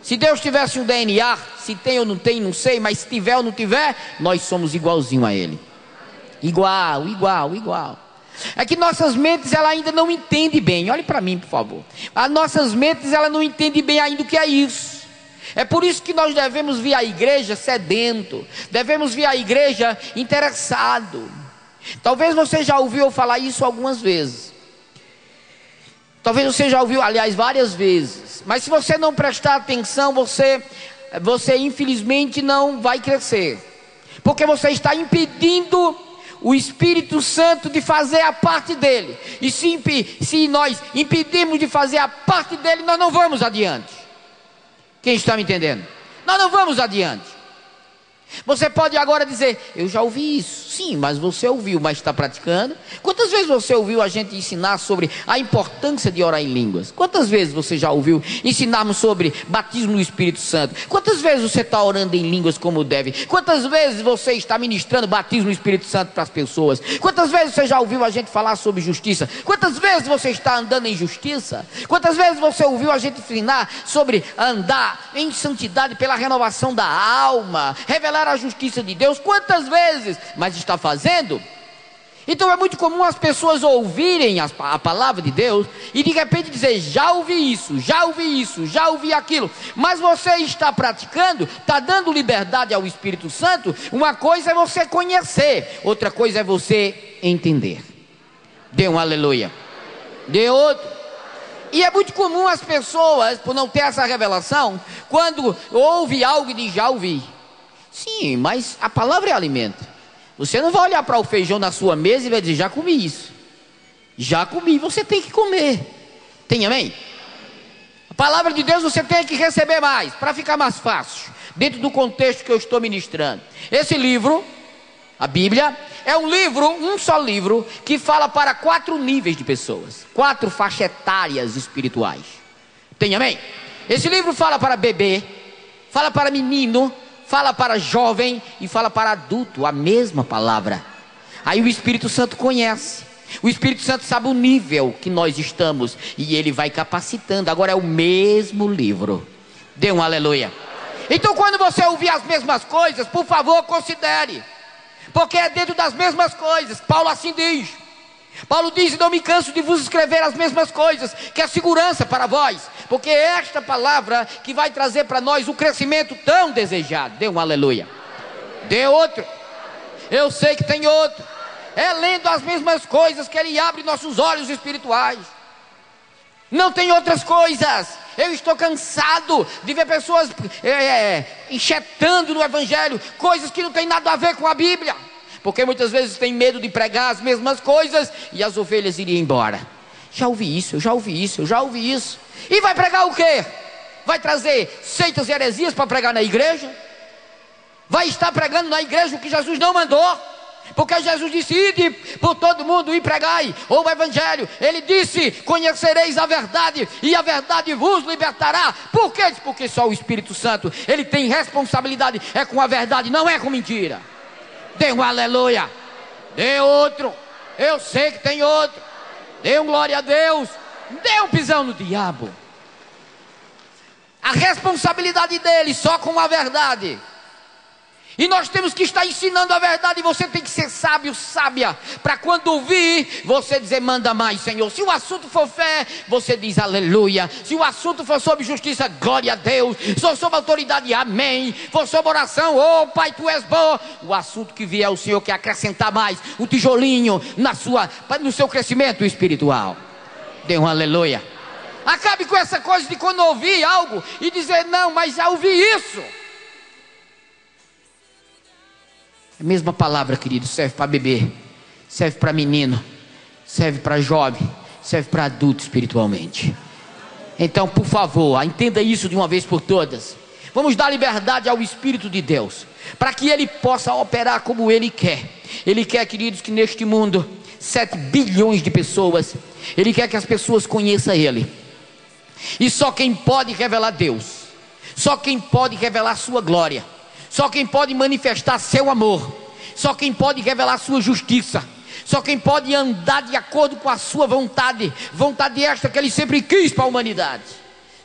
Se Deus tivesse um DNA, se tem ou não tem, não sei, mas se tiver ou não tiver, nós somos igualzinho a Ele. Igual, igual, igual. É que nossas mentes, ela ainda não entende bem. Olhe para mim, por favor. As nossas mentes, ela não entende bem ainda o que é isso. É por isso que nós devemos vir à igreja sedento, devemos vir à igreja interessado. Talvez você já ouviu eu falar isso algumas vezes. Talvez você já ouviu, aliás, várias vezes. Mas se você não prestar atenção, você infelizmente não vai crescer. Porque você está impedindo o Espírito Santo de fazer a parte dele. E se nós impedimos de fazer a parte dele, nós não vamos adiante. Quem está me entendendo? Nós não vamos adiante. Você pode agora dizer, eu já ouvi isso. Sim, mas você ouviu, mas está praticando? Quantas vezes você ouviu a gente ensinar sobre a importância de orar em línguas? Quantas vezes você já ouviu ensinarmos sobre batismo no Espírito Santo? Quantas vezes você está orando em línguas como deve? Quantas vezes você está ministrando batismo no Espírito Santo para as pessoas? Quantas vezes você já ouviu a gente falar sobre justiça? Quantas vezes você está andando em justiça? Quantas vezes você ouviu a gente ensinar sobre andar em santidade pela renovação da alma, revelar a justiça de Deus? Quantas vezes? Mas está fazendo? Então é muito comum as pessoas ouvirem a palavra de Deus e de repente dizer, já ouvi isso, já ouvi isso, já ouvi aquilo. Mas você está praticando, está dando liberdade ao Espírito Santo. Uma coisa é você conhecer, outra coisa é você entender. Dê um aleluia. Dê outro. E é muito comum as pessoas, por não ter essa revelação, quando ouve algo e diz, já ouvi. Sim, mas a palavra é alimento. Você não vai olhar para o feijão na sua mesa e vai dizer, já comi isso. Já comi, você tem que comer. Tem amém? A palavra de Deus você tem que receber mais, para ficar mais fácil, dentro do contexto que eu estou ministrando. Esse livro, a Bíblia, é um livro, um só livro, que fala para 4 níveis de pessoas, 4 faixas etárias espirituais. Tem amém? Esse livro fala para bebê, fala para menino, fala para jovem e fala para adulto, a mesma palavra. Aí o Espírito Santo conhece, o Espírito Santo sabe o nível que nós estamos e ele vai capacitando. Agora é o mesmo livro. Dê um aleluia. Então quando você ouvir as mesmas coisas, por favor considere, porque é dentro das mesmas coisas. Paulo assim diz. Paulo diz, não me canso de vos escrever as mesmas coisas, que é segurança para vós, porque é esta palavra que vai trazer para nós o crescimento tão desejado. Dê um aleluia. Dê outro. Eu sei que tem outro. É lendo as mesmas coisas que ele abre nossos olhos espirituais. Não tem outras coisas. Eu estou cansado de ver pessoas enxetando no evangelho coisas que não tem nada a ver com a Bíblia, porque muitas vezes tem medo de pregar as mesmas coisas e as ovelhas iriam embora. Já ouvi isso, eu já ouvi isso, eu já ouvi isso. E vai pregar o quê? Vai trazer seitas e heresias para pregar na igreja? Vai estar pregando na igreja o que Jesus não mandou? Porque Jesus disse, ide por todo mundo e pregai o evangelho. Ele disse, conhecereis a verdade e a verdade vos libertará. Por quê? Porque só o Espírito Santo, ele tem responsabilidade, é com a verdade, não é com mentira. Dê um aleluia. Dê outro. Eu sei que tem outro. Dê um glória a Deus. Dê um pisão no diabo. A responsabilidade dele só com a verdade. E nós temos que estar ensinando a verdade. E você tem que ser sábio, sábia, para quando ouvir, você dizer, manda mais, Senhor. Se o assunto for fé, você diz aleluia. Se o assunto for sobre justiça, glória a Deus. Se for sobre autoridade, amém. For sobre oração, oh Pai, tu és bom. O assunto que vier, o Senhor quer acrescentar mais um tijolinho no seu crescimento espiritual. Dê um aleluia. Acabe com essa coisa de quando ouvir algo e dizer, não, mas já ouvi isso. A mesma palavra, querido, serve para bebê, serve para menino, serve para jovem, serve para adulto espiritualmente. Então, por favor, entenda isso de uma vez por todas. Vamos dar liberdade ao Espírito de Deus, para que Ele possa operar como Ele quer. Ele quer, queridos, que neste mundo, 7 bilhões de pessoas, Ele quer que as pessoas conheçam Ele. E só quem pode revelar Deus, só quem pode revelar sua glória, só quem pode manifestar seu amor, só quem pode revelar sua justiça, só quem pode andar de acordo com a sua vontade, vontade esta que Ele sempre quis para a humanidade,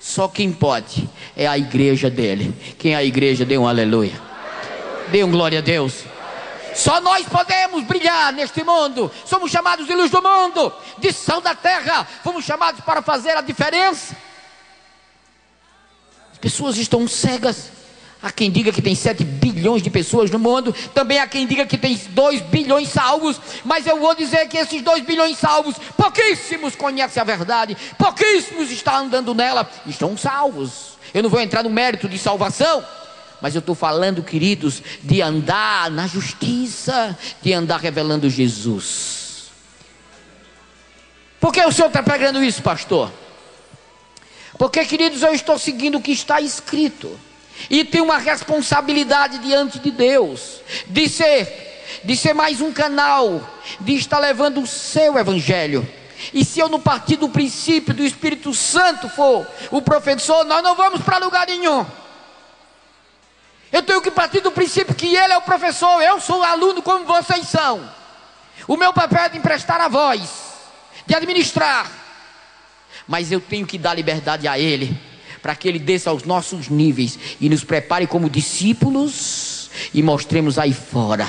Só quem pode é a igreja dele. Quem é a igreja? Dê um aleluia. Dê um glória a Deus. Só nós podemos brilhar neste mundo. Somos chamados de luz do mundo, de sal da terra. Fomos chamados para fazer a diferença. As pessoas estão cegas. Há quem diga que tem 7 bilhões de pessoas no mundo. Também há quem diga que tem 2 bilhões salvos. Mas eu vou dizer que esses 2 bilhões salvos, pouquíssimos conhecem a verdade, pouquíssimos estão andando nela. Estão salvos. Eu não vou entrar no mérito de salvação, mas eu estou falando, queridos, de andar na justiça, de andar revelando Jesus. Por que o senhor está pregando isso, pastor? Porque, queridos, eu estou seguindo o que está escrito. E tenho uma responsabilidade diante de Deus, de ser mais um canal, de estar levando o seu evangelho. E se eu não partir do princípio do Espírito Santo for o professor, nós não vamos para lugar nenhum. Eu tenho que partir do princípio que ele é o professor, eu sou o aluno como vocês são. O meu papel é de emprestar a voz, de administrar, mas eu tenho que dar liberdade a ele, para que ele desça aos nossos níveis e nos prepare como discípulos e mostremos aí fora,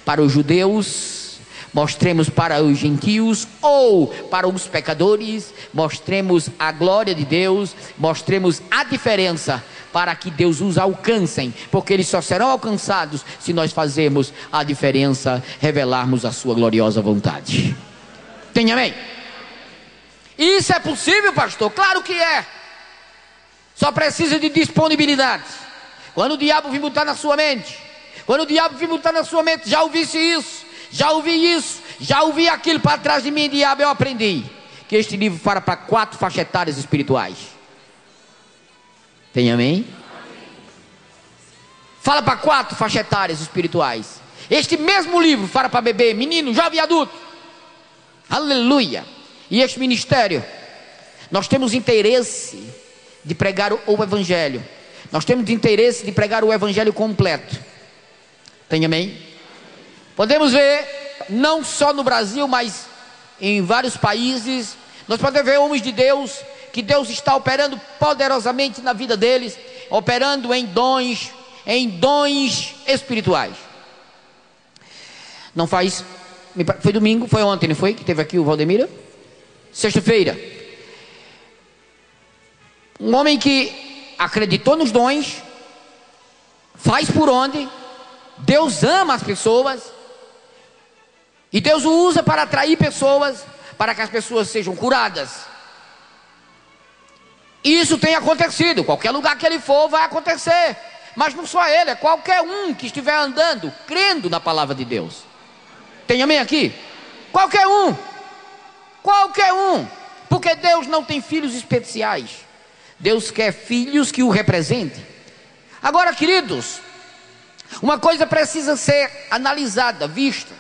para os judeus, mostremos para os gentios ou para os pecadores, mostremos a glória de Deus, mostremos a diferença, para que Deus os alcancem, porque eles só serão alcançados se nós fazermos a diferença, revelarmos a sua gloriosa vontade. Tem amém? Isso é possível, pastor? Claro que é. Só precisa de disponibilidade. Quando o diabo vir botar na sua mente, já ouvisse isso, já ouvi isso, já ouvi aquilo para trás de mim, diabo, eu aprendi que este livro fala para 4 faixas etárias espirituais. Tem amém? Fala para 4 faixas etárias espirituais. Este mesmo livro fala para bebê, menino, jovem e adulto. Aleluia. E este ministério, nós temos interesse de pregar o evangelho. Nós temos interesse de pregar o evangelho completo. Tem amém? Podemos ver, não só no Brasil, mas em vários países, nós podemos ver homens de Deus, que Deus está operando poderosamente na vida deles, operando em dons espirituais. Não faz, foi domingo, foi ontem, não foi? Que teve aqui o Valdemiro? Sexta-feira. Um homem que acreditou nos dons, faz por onde, Deus ama as pessoas, e Deus o usa para atrair pessoas, para que as pessoas sejam curadas. Isso tem acontecido, qualquer lugar que ele for vai acontecer, mas não só ele, é qualquer um que estiver andando, crendo na palavra de Deus. Tem amém aqui? Qualquer um, porque Deus não tem filhos especiais. Deus quer filhos que o representem. Agora, queridos, uma coisa precisa ser analisada, vista.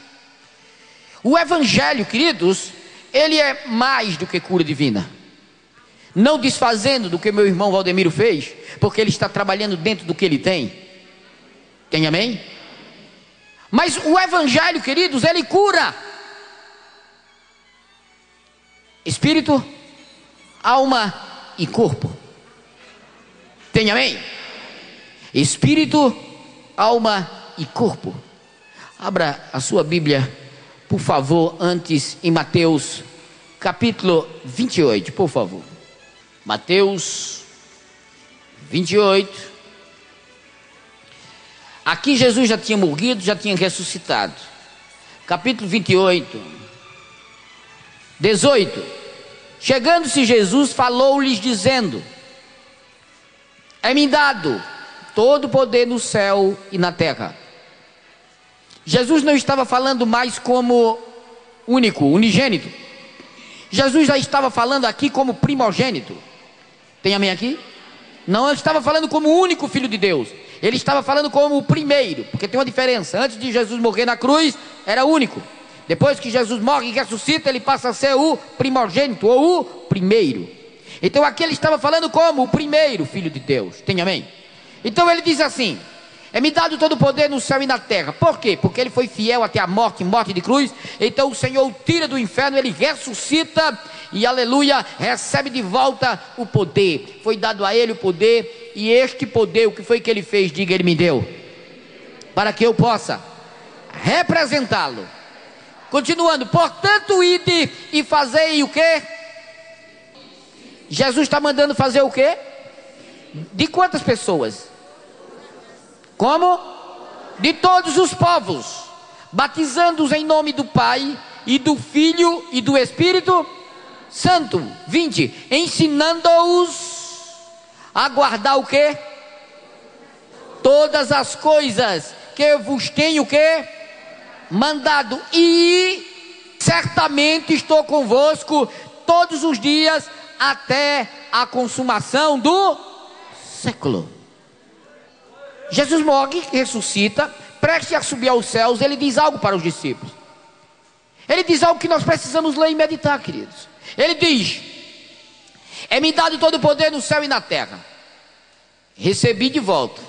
O evangelho, queridos, ele é mais do que cura divina. Não desfazendo do que meu irmão Valdemiro fez, porque ele está trabalhando dentro do que ele tem. Tem amém? Mas o evangelho, queridos, ele cura espírito, alma e corpo. Tem amém? Espírito, alma e corpo. Abra a sua Bíblia, por favor, antes em Mateus capítulo 28, por favor. Mateus 28. Aqui Jesus já tinha morrido, já tinha ressuscitado. Capítulo 28, 18. Chegando-se Jesus, falou-lhes dizendo: é-me dado todo o poder no céu e na terra. Jesus não estava falando mais como unigênito. Jesus já estava falando aqui como primogênito. Tem amém aqui? Não, ele estava falando como o único filho de Deus. Ele estava falando como o primeiro, porque tem uma diferença. Antes de Jesus morrer na cruz, era único. Depois que Jesus morre e ressuscita, ele passa a ser o primogênito, ou o primeiro. Então aqui ele estava falando como o primeiro filho de Deus. Tem amém? Então ele diz assim: é-me dado todo o poder no céu e na terra. Por quê? Porque ele foi fiel até a morte de cruz. Então o Senhor o tira do inferno, ele ressuscita e aleluia, recebe de volta o poder. Foi dado a ele o poder, e este poder, o que foi que ele fez? Diga, ele me deu, para que eu possa representá-lo. Continuando, portanto, ide e fazei o quê? Jesus está mandando fazer o quê? De quantas pessoas? Como? De todos os povos, batizando-os em nome do Pai, e do Filho, e do Espírito Santo. 20, ensinando-os a guardar o quê? Todas as coisas que eu vos tenho o quê? Mandado, e certamente estou convosco todos os dias, até a consumação do século. Jesus morre, ressuscita, prestes a subir aos céus. Ele diz algo para os discípulos. Ele diz algo que nós precisamos ler e meditar, queridos. Ele diz: é-me dado todo o poder no céu e na terra. Recebi de volta.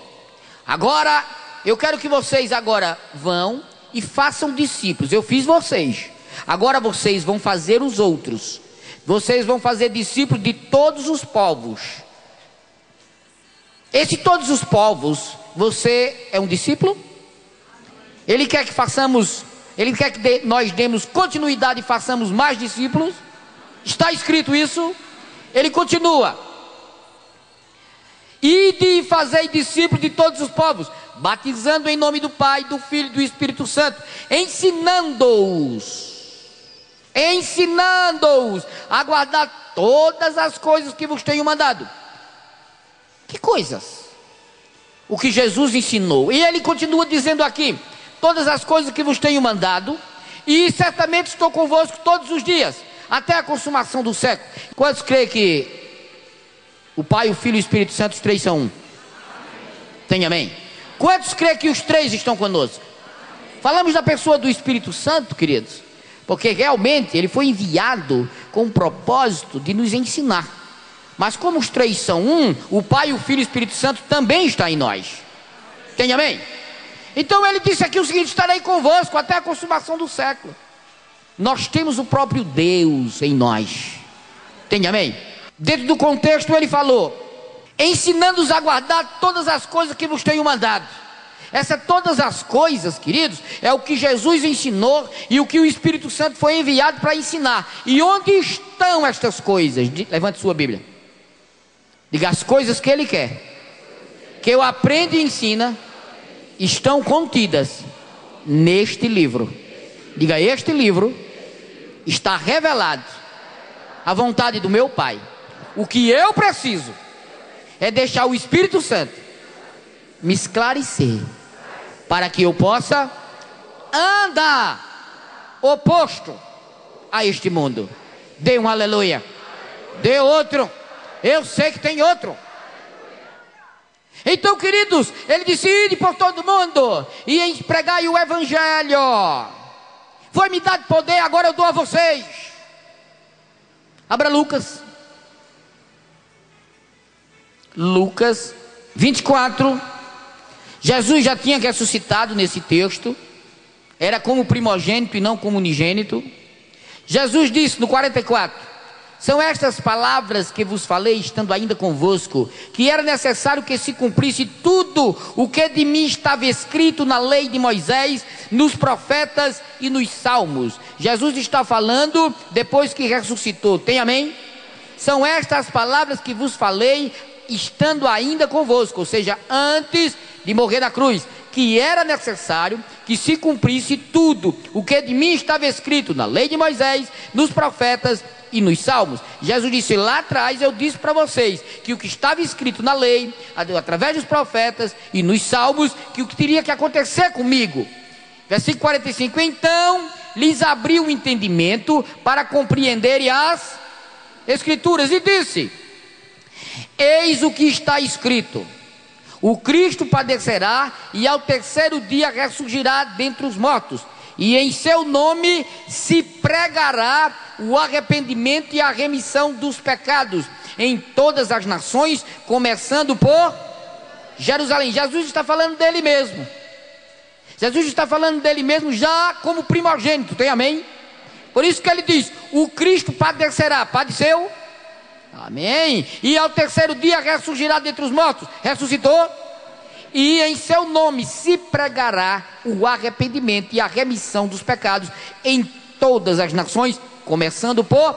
Agora, eu quero que vocês agora vão e façam discípulos. Eu fiz vocês. Agora vocês vão fazer os outros. Vocês vão fazer discípulos de todos os povos. Esse todos os povos, você é um discípulo? Ele quer que façamos, ele quer que nós demos continuidade e façamos mais discípulos. Está escrito isso. Ele continua: ide e fazei discípulos de todos os povos, batizando em nome do Pai, do Filho e do Espírito Santo, ensinando-os a guardar todas as coisas que vos tenho mandado. Que coisas? O que Jesus ensinou. E ele continua dizendo aqui: todas as coisas que vos tenho mandado, e certamente estou convosco todos os dias, até a consumação do século. Quantos creem que o Pai, o Filho e o Espírito Santo, os três são um? Tem amém? Quantos creem que os três estão conosco? Falamos da pessoa do Espírito Santo, queridos, porque realmente ele foi enviado com o propósito de nos ensinar. Mas como os três são um, o Pai, o Filho e o Espírito Santo também está em nós. Tem amém? Então ele disse aqui o seguinte: estarei convosco até a consumação do século. Nós temos o próprio Deus em nós. Tem amém? Dentro do contexto ele falou: ensinando-os a guardar todas as coisas que vos tenho mandado. Essa todas as coisas, queridos, é o que Jesus ensinou e o que o Espírito Santo foi enviado para ensinar. E onde estão estas coisas? Levante sua Bíblia. Diga: as coisas que ele quer que eu aprenda e ensina estão contidas neste livro. Diga: este livro está revelado a vontade do meu Pai. O que eu preciso é deixar o Espírito Santo me esclarecer, para que eu possa andar oposto a este mundo. Dê um aleluia. Dê outro. Eu sei que tem outro. Então, queridos, ele disse: ide por todo mundo e pregai o evangelho. Foi-me dado poder, agora eu dou a vocês. Abra Lucas 24. Jesus já tinha ressuscitado nesse texto. Era como primogênito e não como unigênito. Jesus disse no 44: são estas palavras que vos falei, estando ainda convosco, que era necessário que se cumprisse tudo o que de mim estava escrito na lei de Moisés, nos profetas e nos salmos. Jesus está falando depois que ressuscitou. Tem amém? São estas palavras que vos falei, estando ainda convosco, ou seja, antes de morrer na cruz, que era necessário que se cumprisse tudo o que de mim estava escrito na lei de Moisés, nos profetas e nos salmos. Jesus disse lá atrás: eu disse para vocês que o que estava escrito na lei, através dos profetas e nos salmos, que o que teria que acontecer comigo. Versículo 45: então lhes abriu o entendimento para compreenderem as Escrituras, e disse: eis o que está escrito: o Cristo padecerá e ao terceiro dia ressurgirá dentre os mortos, e em seu nome se pregará o arrependimento e a remissão dos pecados em todas as nações, começando por Jerusalém. Jesus está falando dele mesmo. Jesus está falando dele mesmo já como primogênito. Tem amém? Por isso que ele diz: o Cristo padecerá. Padeceu? Amém. E ao terceiro dia ressurgirá dentre os mortos. Ressuscitou? E em seu nome se pregará o arrependimento e a remissão dos pecados em todas as nações, começando por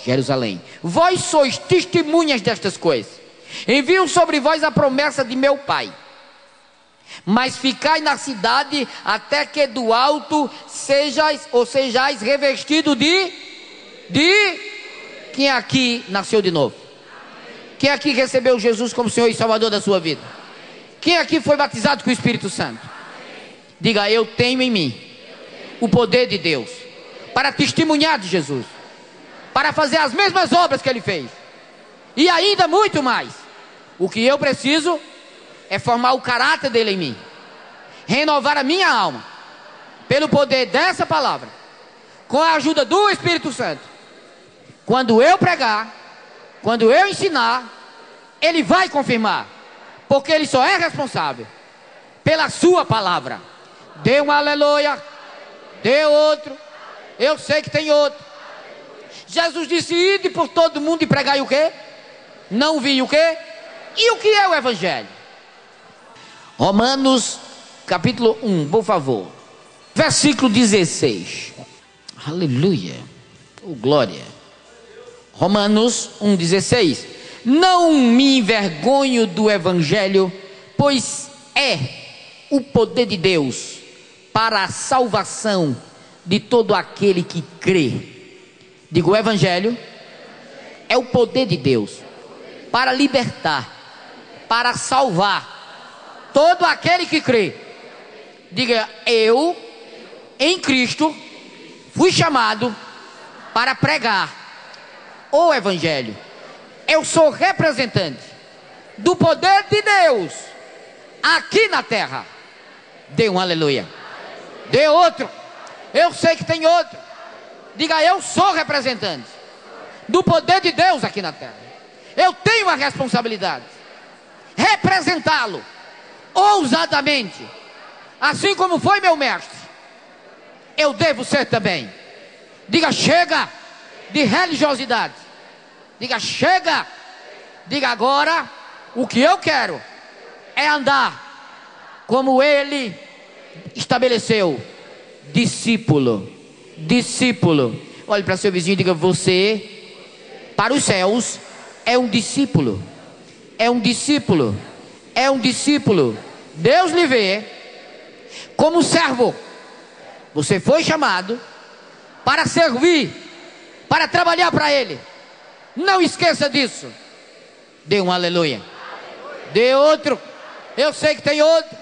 Jerusalém. Vós sois testemunhas destas coisas. Envio sobre vós a promessa de meu Pai. Mas ficai na cidade até que do alto sejais revestido de quem aqui nasceu de novo? Quem aqui recebeu Jesus como Senhor e Salvador da sua vida? Quem aqui foi batizado com o Espírito Santo? Diga: eu tenho em mim o poder de Deus para testemunhar de Jesus, para fazer as mesmas obras que Ele fez, e ainda muito mais. O que eu preciso é formar o caráter dele em mim, renovar a minha alma, pelo poder dessa palavra, com a ajuda do Espírito Santo. Quando eu pregar, quando eu ensinar, Ele vai confirmar, porque Ele só é responsável pela sua palavra. Dê um aleluia, dê outro, eu sei que tem outro. Jesus disse: ide por todo mundo e pregai o quê? Não vi o quê? E o que é o Evangelho? Romanos capítulo 1, por favor, versículo 16. Aleluia, oh glória. Romanos 1,16. Não me envergonho do Evangelho, pois é o poder de Deus para a salvação de todo aquele que crê. Digo: o Evangelho é o poder de Deus para libertar, para salvar todo aquele que crê. Diga: eu em Cristo fui chamado para pregar o Evangelho. Eu sou representante do poder de Deus aqui na terra. Dê um aleluia, dê outro, eu sei que tem outro. Diga: eu sou representante do poder de Deus aqui na terra. Eu tenho a responsabilidade de representá-lo ousadamente, assim como foi meu mestre. Eu devo ser também. Diga: chega de religiosidade. Diga: chega. Diga: agora o que eu quero é andar como Ele estabeleceu. Discípulo, discípulo. Olhe para seu vizinho e diga: você, para os céus, é um discípulo. É um discípulo. É um discípulo. Deus lhe vê como servo. Você foi chamado para servir, para trabalhar para Ele. Não esqueça disso. Dê um aleluia, dê outro, eu sei que tem outro.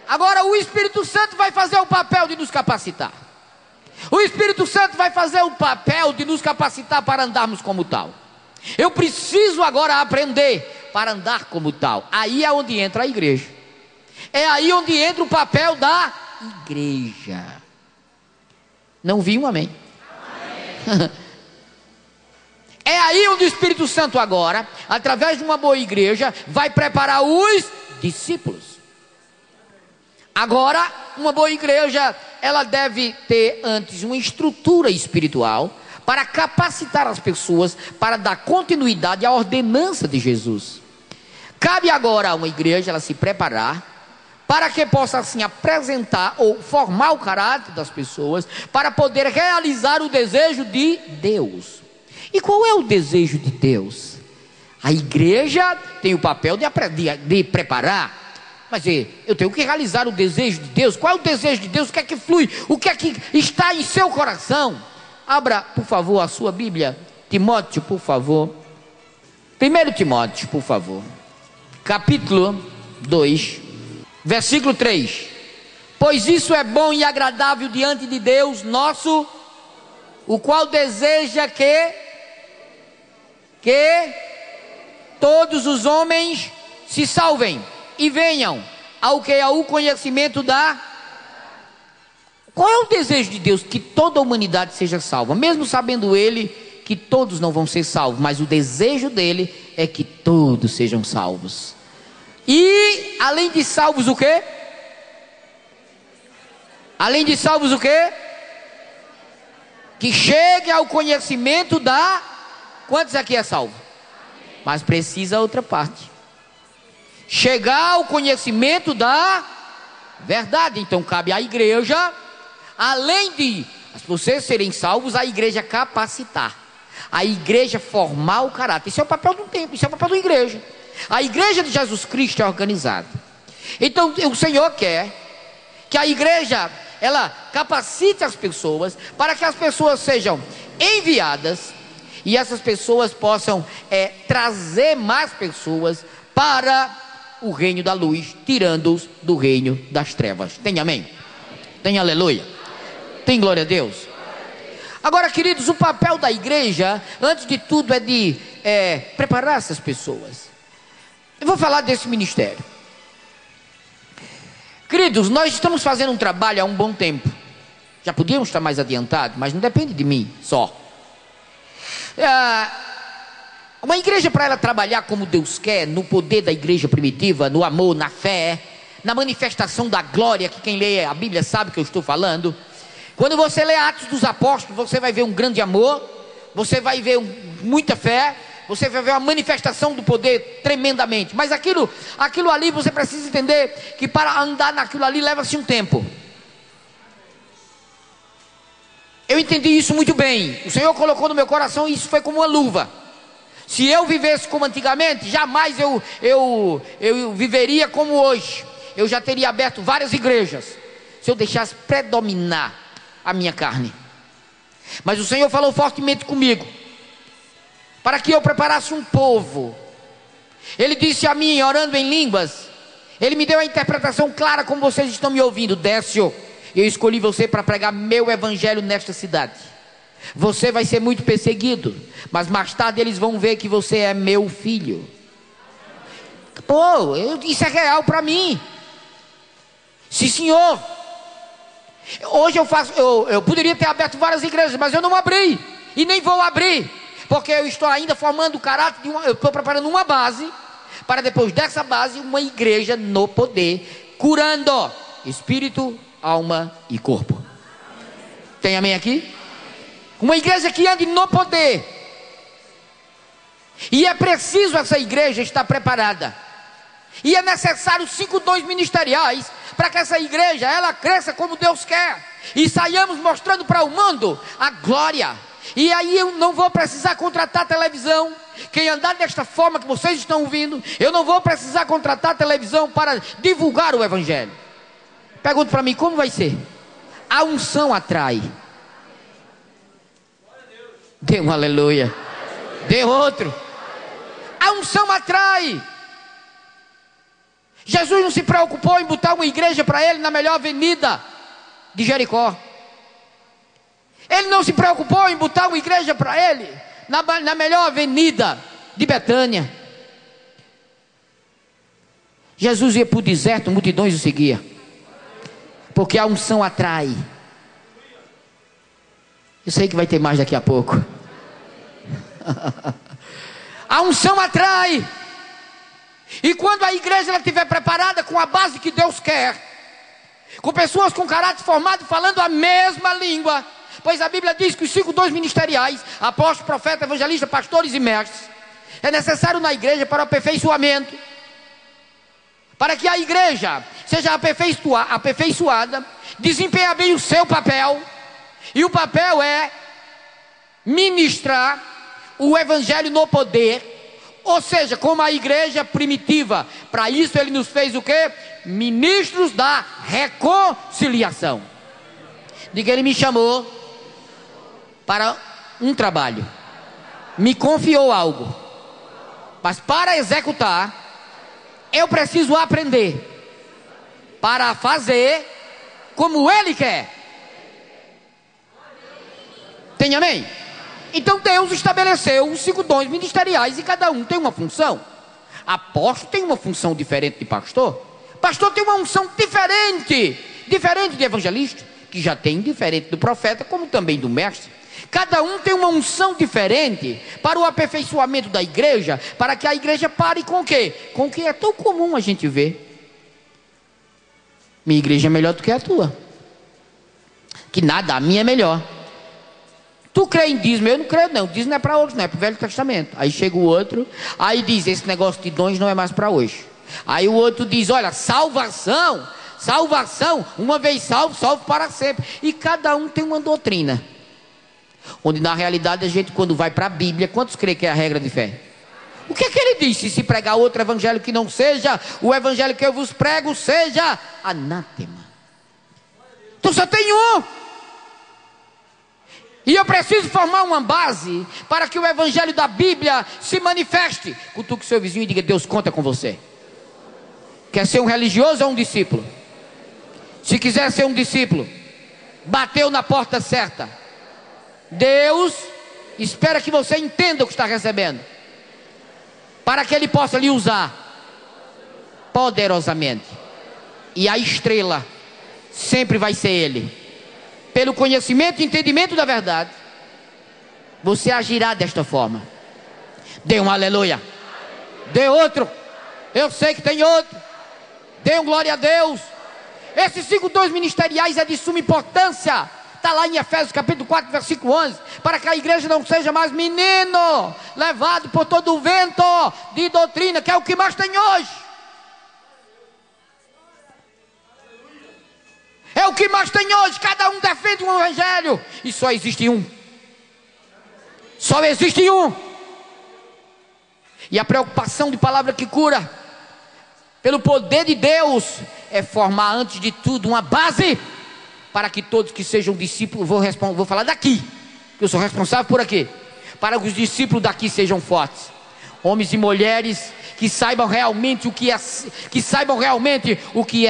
Agora o Espírito Santo vai fazer o papel de nos capacitar. O Espírito Santo vai fazer o papel de nos capacitar para andarmos como tal. Eu preciso agora aprender para andar como tal. Aí é onde entra a igreja. É aí onde entra o papel da igreja. Não vi um amém? Amém. É aí onde o Espírito Santo agora, através de uma boa igreja, vai preparar os discípulos. Agora, uma boa igreja, ela deve ter antes uma estrutura espiritual para capacitar as pessoas para dar continuidade à ordenança de Jesus. Cabe agora a uma igreja ela se preparar para que possa assim apresentar ou formar o caráter das pessoas para poder realizar o desejo de Deus. E qual é o desejo de Deus? A igreja tem o papel de preparar. Mas eu tenho que realizar o desejo de Deus. Qual é o desejo de Deus? O que é que flui? O que é que está em seu coração? Abra, por favor, a sua Bíblia. Timóteo, por favor. 1 Timóteo, por favor. Capítulo 2, versículo 3. Pois isso é bom e agradável diante de Deus nosso, o qual deseja que todos os homens se salvem e venham ao conhecimento da... Qual é o desejo de Deus? Que toda a humanidade seja salva, mesmo sabendo Ele que todos não vão ser salvos, mas o desejo dele é que todos sejam salvos. E além de salvos o quê? Além de salvos o quê? que chegue ao conhecimento da... Quantos aqui é salvo? Mas precisa outra parte. Chegar ao conhecimento da verdade. Então cabe à igreja, além de vocês serem salvos, a igreja capacitar, a igreja formar o caráter. Isso é o papel do templo, isso é o papel da igreja. A igreja de Jesus Cristo é organizada. Então o Senhor quer que a igreja, ela capacite as pessoas, para que as pessoas sejam enviadas, e essas pessoas possam trazer mais pessoas para o reino da luz, tirando-os do reino das trevas. Tem amém? Tem aleluia? Tem glória a Deus? Agora, queridos, o papel da igreja, antes de tudo, é de preparar essas pessoas. Eu vou falar desse ministério. Queridos, nós estamos fazendo um trabalho há um bom tempo. Já podíamos estar mais adiantados, mas não depende de mim só. Uma igreja, para ela trabalhar como Deus quer, no poder da igreja primitiva, no amor, na fé, na manifestação da glória, que quem lê a Bíblia sabe que eu estou falando. Quando você lê Atos dos Apóstolos, você vai ver um grande amor, você vai ver muita fé, você vai ver uma manifestação do poder tremendamente. Mas aquilo ali, você precisa entender que para andar naquilo ali leva-se um tempo. Eu entendi isso muito bem. O Senhor colocou no meu coração, e isso foi como uma luva. Se eu vivesse como antigamente, jamais eu viveria como hoje. Eu já teria aberto várias igrejas, se eu deixasse predominar a minha carne. Mas o Senhor falou fortemente comigo, para que eu preparasse um povo. Ele disse a mim, orando em línguas, Ele me deu a interpretação clara, como vocês estão me ouvindo. Décio, eu escolhi você para pregar meu evangelho nesta cidade. Você vai ser muito perseguido, mas mais tarde eles vão ver que você é meu filho. Pô, isso é real para mim. Sim, Senhor. Hoje eu poderia ter aberto várias igrejas, mas eu não abri, e nem vou abrir, porque eu estou ainda formando o caráter eu estou preparando uma base, para depois dessa base, uma igreja no poder, curando espírito, alma e corpo. Tem amém aqui? Uma igreja que ande no poder. E é preciso essa igreja estar preparada. E é necessário 5 dons ministeriais, para que essa igreja, ela cresça como Deus quer, e saiamos mostrando para o mundo a glória. E aí eu não vou precisar contratar televisão. Quem andar desta forma que vocês estão ouvindo, eu não vou precisar contratar televisão para divulgar o evangelho. Pergunta para mim, como vai ser? A unção atrai. Dê um aleluia. Dê outro. A unção atrai. Jesus não se preocupou em botar uma igreja para ele na melhor avenida de Jericó. Ele não se preocupou em botar uma igreja para ele na melhor avenida de Betânia. Jesus ia para o deserto, multidões o seguiam, porque a unção atrai. Eu sei que vai ter mais daqui a pouco. A unção atrai. E quando a igreja ela estiver preparada com a base que Deus quer, com pessoas com caráter formado, falando a mesma língua, pois a Bíblia diz que os 5 dons ministeriais, apóstolo, profeta, evangelista, pastores e mestres, é necessário na igreja para o aperfeiçoamento, para que a igreja seja aperfeiçoada, desempenhar bem o seu papel. E o papel é ministrar o evangelho no poder, ou seja, como a igreja primitiva. Para isso ele nos fez o quê? Ministros da reconciliação. Diga, ele me chamou para um trabalho, me confiou algo, mas para executar eu preciso aprender para fazer como ele quer. Tem amém? Então Deus estabeleceu os 5 dons ministeriais, e cada um tem uma função. Apóstolo tem uma função diferente de pastor. Pastor tem uma unção diferente de evangelista, que já tem diferente do profeta, como também do mestre. Cada um tem uma unção diferente para o aperfeiçoamento da igreja, para que a igreja pare com o quê? Com o que é tão comum a gente ver. Minha igreja é melhor do que a tua. Que nada, a minha é melhor. Tu crê em dízimo? Eu não creio não, dízimo não é para hoje, não é para o Velho Testamento. Aí chega o outro, aí diz, esse negócio de dons não é mais para hoje. Aí o outro diz, olha, salvação, uma vez salvo, salvo para sempre. E cada um tem uma doutrina, onde na realidade a gente, quando vai para a Bíblia, quantos creem que é a regra de fé? O que é que ele disse? Se pregar outro evangelho que não seja o evangelho que eu vos prego, seja anátema. Então só tem um. E eu preciso formar uma base para que o evangelho da Bíblia se manifeste. Cutuque seu vizinho e diga, Deus conta com você. Quer ser um religioso ou um discípulo? Se quiser ser um discípulo, bateu na porta certa. Deus espera que você entenda o que está recebendo, para que Ele possa lhe usar poderosamente. E a estrela sempre vai ser Ele. Pelo conhecimento e entendimento da verdade, você agirá desta forma. Dê um aleluia. Dê outro. Eu sei que tem outro. Dê um glória a Deus. Esses 5 dons ministeriais é de suma importância. Está lá em Efésios capítulo 4, versículo 11. Para que a igreja não seja mais menino, levado por todo o vento de doutrina, que é o que mais tem hoje. É o que mais tem hoje. Cada um defende um evangelho. E só existe um. Só existe um. E a preocupação de palavra que cura, pelo poder de Deus, é formar antes de tudo uma base, para que todos que sejam discípulos, vou falar daqui, que eu sou responsável por aqui, para que os discípulos daqui sejam fortes. Homens e mulheres que saibam realmente o que é,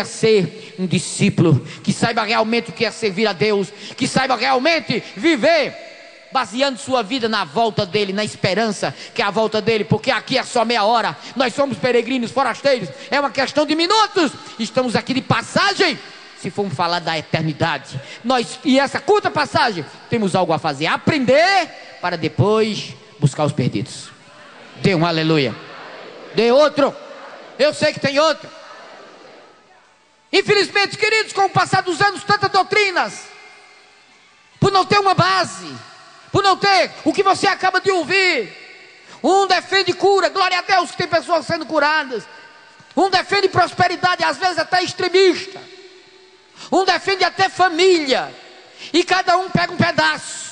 ser um discípulo, que saibam realmente o que é servir a Deus, que saibam realmente viver baseando sua vida na volta dele, na esperança que é a volta dele, porque aqui é só meia hora, nós somos peregrinos, forasteiros, é uma questão de minutos, estamos aqui de passagem. Se formos falar da eternidade, e essa curta passagem, temos algo a fazer, aprender, para depois buscar os perdidos. Dê um aleluia. Dê outro. Eu sei que tem outro. Infelizmente, queridos, com o passar dos anos, tantas doutrinas, por não ter uma base, por não ter o que você acaba de ouvir. Um defende cura, glória a Deus que tem pessoas sendo curadas. Um defende prosperidade, às vezes até extremista. Um defende até família. E cada um pega um pedaço.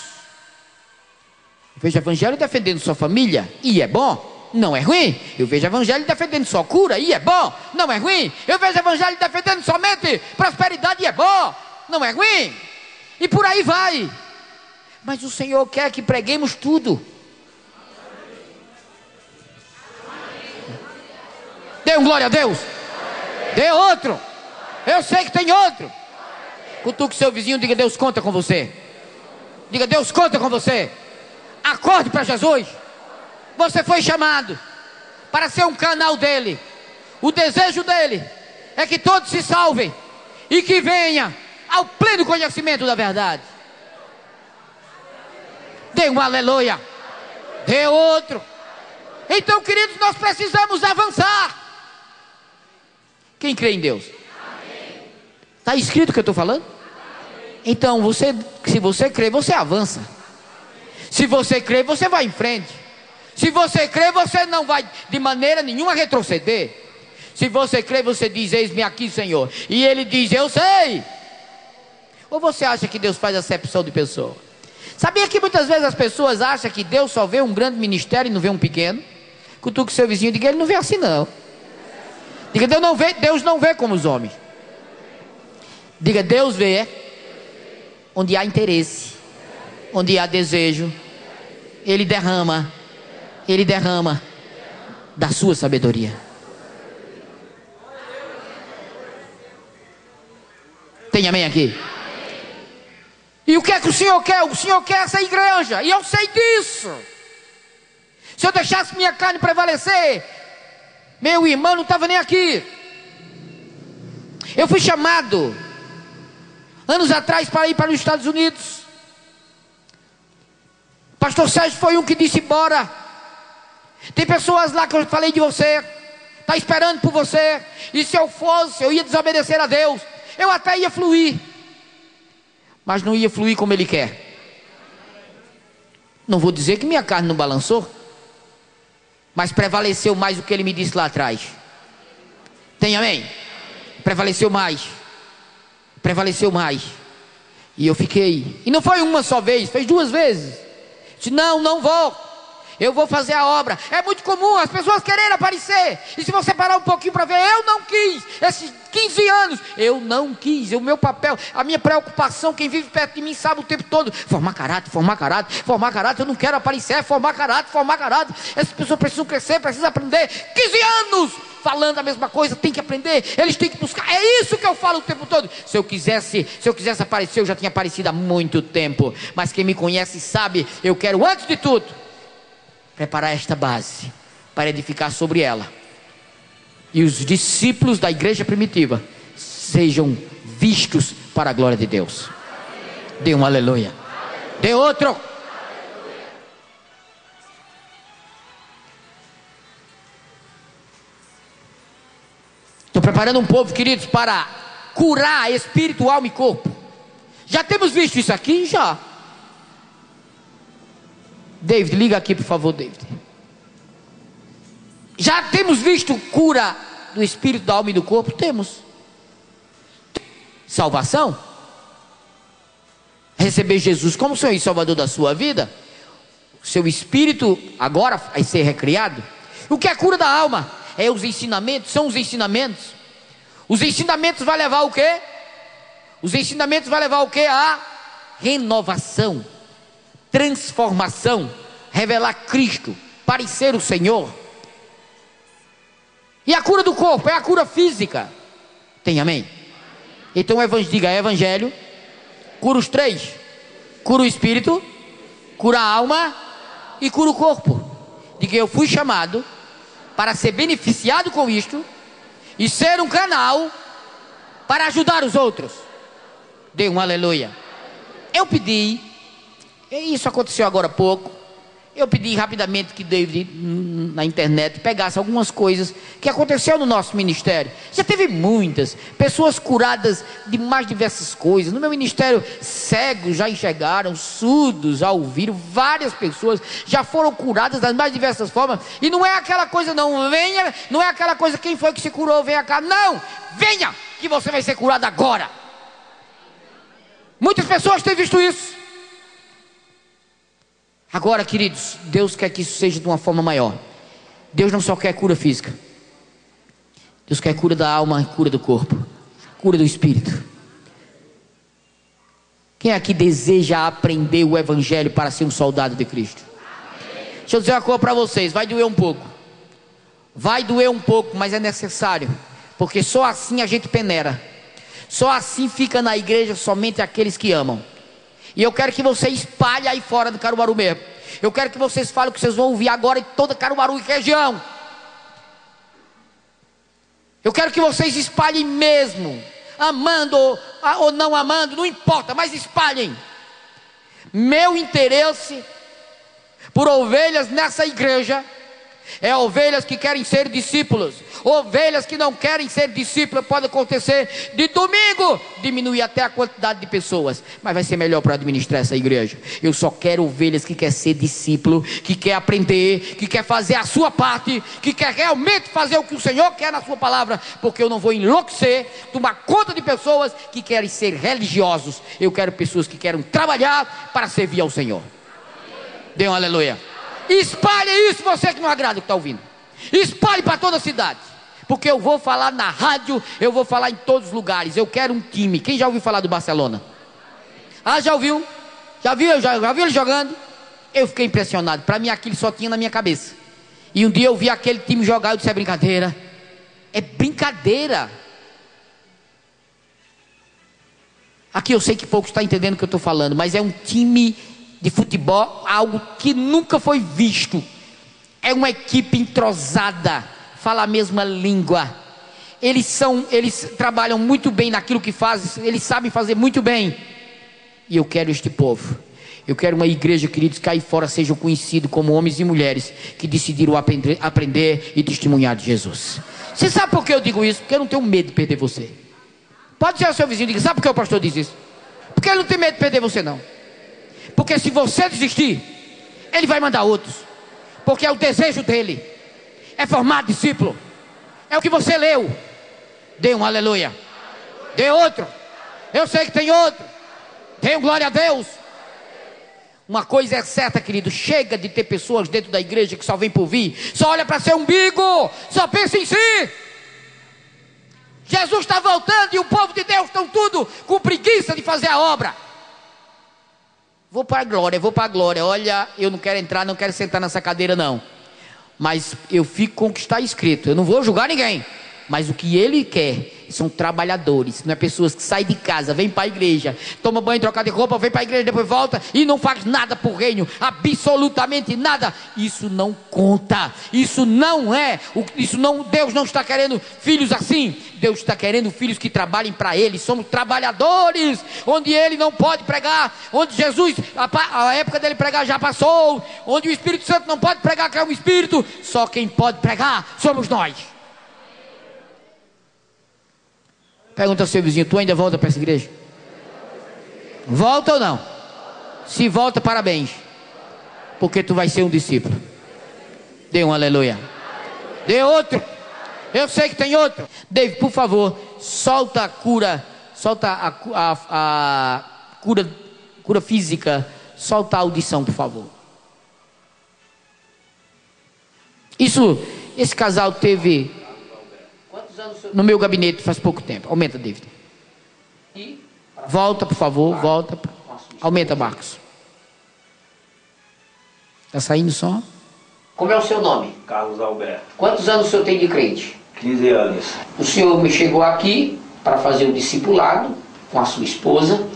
Eu vejo evangelho defendendo sua família, e é bom, não é ruim. Eu vejo evangelho defendendo só cura, e é bom, não é ruim. Eu vejo evangelho defendendo somente prosperidade, e é bom, não é ruim. E por aí vai. Mas o Senhor quer que preguemos tudo. Dê um glória a Deus. Dê outro. Eu sei que tem outro. Cutuque seu vizinho, diga, Deus conta com você. Diga, Deus conta com você. Acorde para Jesus. Você foi chamado para ser um canal dele. O desejo dele é que todos se salvem e que venha ao pleno conhecimento da verdade. Dê um aleluia. Dê outro. Então, queridos, nós precisamos avançar. Quem crê em Deus? Está escrito o que eu estou falando? Então, se você crê, você avança. Se você crê, você vai em frente. Se você crê, você não vai de maneira nenhuma retroceder. Se você crê, você diz, eis-me aqui, Senhor. E Ele diz, eu sei. Ou você acha que Deus faz acepção de pessoa? Sabia que muitas vezes as pessoas acham que Deus só vê um grande ministério e não vê um pequeno? Cutuque seu vizinho e diga, Ele não vê assim não. Diga, Deus não vê como os homens. Diga, Deus vê onde há interesse, onde há desejo. Ele derrama da sua sabedoria. Tem amém aqui? E o que é que o Senhor quer? O Senhor quer essa igreja, e eu sei disso. Se eu deixasse minha carne prevalecer, meu irmão não estava nem aqui. Eu fui chamado anos atrás para ir para os Estados Unidos. Pastor Sérgio foi um que disse, bora. Tem pessoas lá que eu falei de você, está esperando por você. E se eu fosse, eu ia desobedecer a Deus. Eu até ia fluir, mas não ia fluir como Ele quer. Não vou dizer que minha carne não balançou, mas prevaleceu mais o que ele me disse lá atrás. Tem amém? Prevaleceu mais. Prevaleceu mais. E eu fiquei. E não foi uma só vez, foi 2 vezes. Disse, não vou. Eu vou fazer a obra. É muito comum as pessoas quererem aparecer. E se você parar um pouquinho para ver, eu não quis. Esses 15 anos, eu não quis. O meu papel, a minha preocupação, quem vive perto de mim sabe o tempo todo. Formar caráter, formar caráter, formar caráter. Eu não quero aparecer, é formar caráter, formar caráter. Essas pessoas precisam crescer, precisam aprender. 15 anos falando a mesma coisa, tem que aprender. Eles têm que buscar. É isso que eu falo o tempo todo. Se eu quisesse aparecer, eu já tinha aparecido há muito tempo. Mas quem me conhece sabe, eu quero antes de tudo preparar esta base para edificar sobre ela, e os discípulos da igreja primitiva sejam vistos para a glória de Deus. Dê um aleluia. Dê outro. Estou preparando um povo, queridos, para curar espírito, alma e corpo. Já temos visto isso aqui? Já. David, liga aqui por favor, David. Já temos visto cura do espírito, da alma e do corpo? Temos. Salvação? Receber Jesus como Senhor e Salvador da sua vida. Seu espírito agora vai ser recriado. O que é cura da alma? É os ensinamentos, são os ensinamentos. Os ensinamentos vai levar o quê? Os ensinamentos vai levar o quê? A renovação, transformação, revelar Cristo, parecer o Senhor. E a cura do corpo é a cura física. Tem amém? Então diga evangelho, cura os 3: cura o espírito, cura a alma e cura o corpo. Diga, eu fui chamado para ser beneficiado com isto e ser um canal para ajudar os outros. Dê um aleluia. Eu pedi, e isso aconteceu agora há pouco, eu pedi rapidamente que David na internet pegasse algumas coisas que aconteceu no nosso ministério. Já teve muitas pessoas curadas de mais diversas coisas. No meu ministério, cegos já enxergaram, surdos já ouviram, várias pessoas já foram curadas das mais diversas formas. E não é aquela coisa não, venha, não é aquela coisa, quem foi que se curou, venha cá. Não, venha que você vai ser curado agora. Muitas pessoas têm visto isso. Agora, queridos, Deus quer que isso seja de uma forma maior. Deus não só quer cura física. Deus quer cura da alma, cura do corpo, cura do espírito. Quem aqui deseja aprender o evangelho para ser um soldado de Cristo? Deixa eu dizer uma coisa para vocês, vai doer um pouco. Vai doer um pouco, mas é necessário. Porque só assim a gente peneira. Só assim fica na igreja somente aqueles que amam. E eu quero que você espalhe aí fora do Caruaru mesmo. Eu quero que vocês falem o que vocês vão ouvir agora em toda Caruaru e região. Eu quero que vocês espalhem mesmo. Amando ou não amando, não importa, mas espalhem. Meu interesse por ovelhas nessa igreja é ovelhas que querem ser discípulos. Ovelhas que não querem ser discípulos. Pode acontecer de domingo diminuir até a quantidade de pessoas, mas vai ser melhor para administrar essa igreja. Eu só quero ovelhas que quer ser discípulo, que quer aprender, que quer fazer a sua parte, que quer realmente fazer o que o Senhor quer na sua palavra. Porque eu não vou enlouquecer, tomar conta de pessoas que querem ser religiosos. Eu quero pessoas que querem trabalhar para servir ao Senhor. Dê um aleluia. Espalhe isso, você que não agrada o que está ouvindo. Espalhe para toda a cidade. Porque eu vou falar na rádio, eu vou falar em todos os lugares. Eu quero um time. Quem já ouviu falar do Barcelona? Ah, já ouviu? Já viu ele jogando? Eu fiquei impressionado. Para mim aquilo só tinha na minha cabeça. E um dia eu vi aquele time jogar, eu disse, é brincadeira. É brincadeira. Aqui eu sei que poucos estão entendendo o que eu estou falando, mas é um time de futebol, algo que nunca foi visto. É uma equipe entrosada, fala a mesma língua. Eles trabalham muito bem naquilo que fazem, eles sabem fazer muito bem. E eu quero este povo. Eu quero uma igreja, queridos, que aí fora sejam conhecidos como homens e mulheres que decidiram aprender e testemunhar de Jesus. Você sabe por que eu digo isso? Porque eu não tenho medo de perder você. Pode ser o seu vizinho e diga, sabe por que o pastor diz isso? Porque ele não tem medo de perder você não. Porque se você desistir, Ele vai mandar outros, porque é o desejo dele, é formar discípulo. É o que você leu. Dê um aleluia. Dê outro. Eu sei que tem outro. Dê um glória a Deus. Uma coisa é certa, querido, chega de ter pessoas dentro da igreja que só vem por vir, só olha para seu umbigo, só pensa em si. Jesus está voltando e o povo de Deus estão tudo com preguiça de fazer a obra. Vou para a glória. Olha, eu não quero entrar, não quero sentar nessa cadeira não, mas eu fico com o que está escrito. Eu não vou julgar ninguém, mas o que ele quer são trabalhadores, não é pessoas que saem de casa, vêm para a igreja, toma banho, troca de roupa, vem para a igreja, depois volta e não faz nada para o reino, absolutamente nada. Isso não conta, isso não é, Deus não está querendo filhos assim. Deus está querendo filhos que trabalhem para Ele. Somos trabalhadores, onde Ele não pode pregar, onde Jesus, a época dele pregar já passou, onde o Espírito Santo não pode pregar, que é um Espírito, só quem pode pregar somos nós. Pergunta ao seu vizinho: tu ainda volta para essa igreja? Volta ou não? Se volta, parabéns, porque tu vai ser um discípulo. Dê um aleluia. Dê outro. Eu sei que tem outro. David, por favor, solta a cura. Solta a cura física. Solta a audição, por favor. Esse casal teve quantos anos no meu gabinete faz pouco tempo. Aumenta, David. Volta, por favor, volta. Aumenta, Marcos. Está saindo o som? Como é o seu nome? Carlos Alberto. Quantos anos o senhor tem de crente? 15 anos. O senhor me chegou aqui para fazer o discipulado com a sua esposa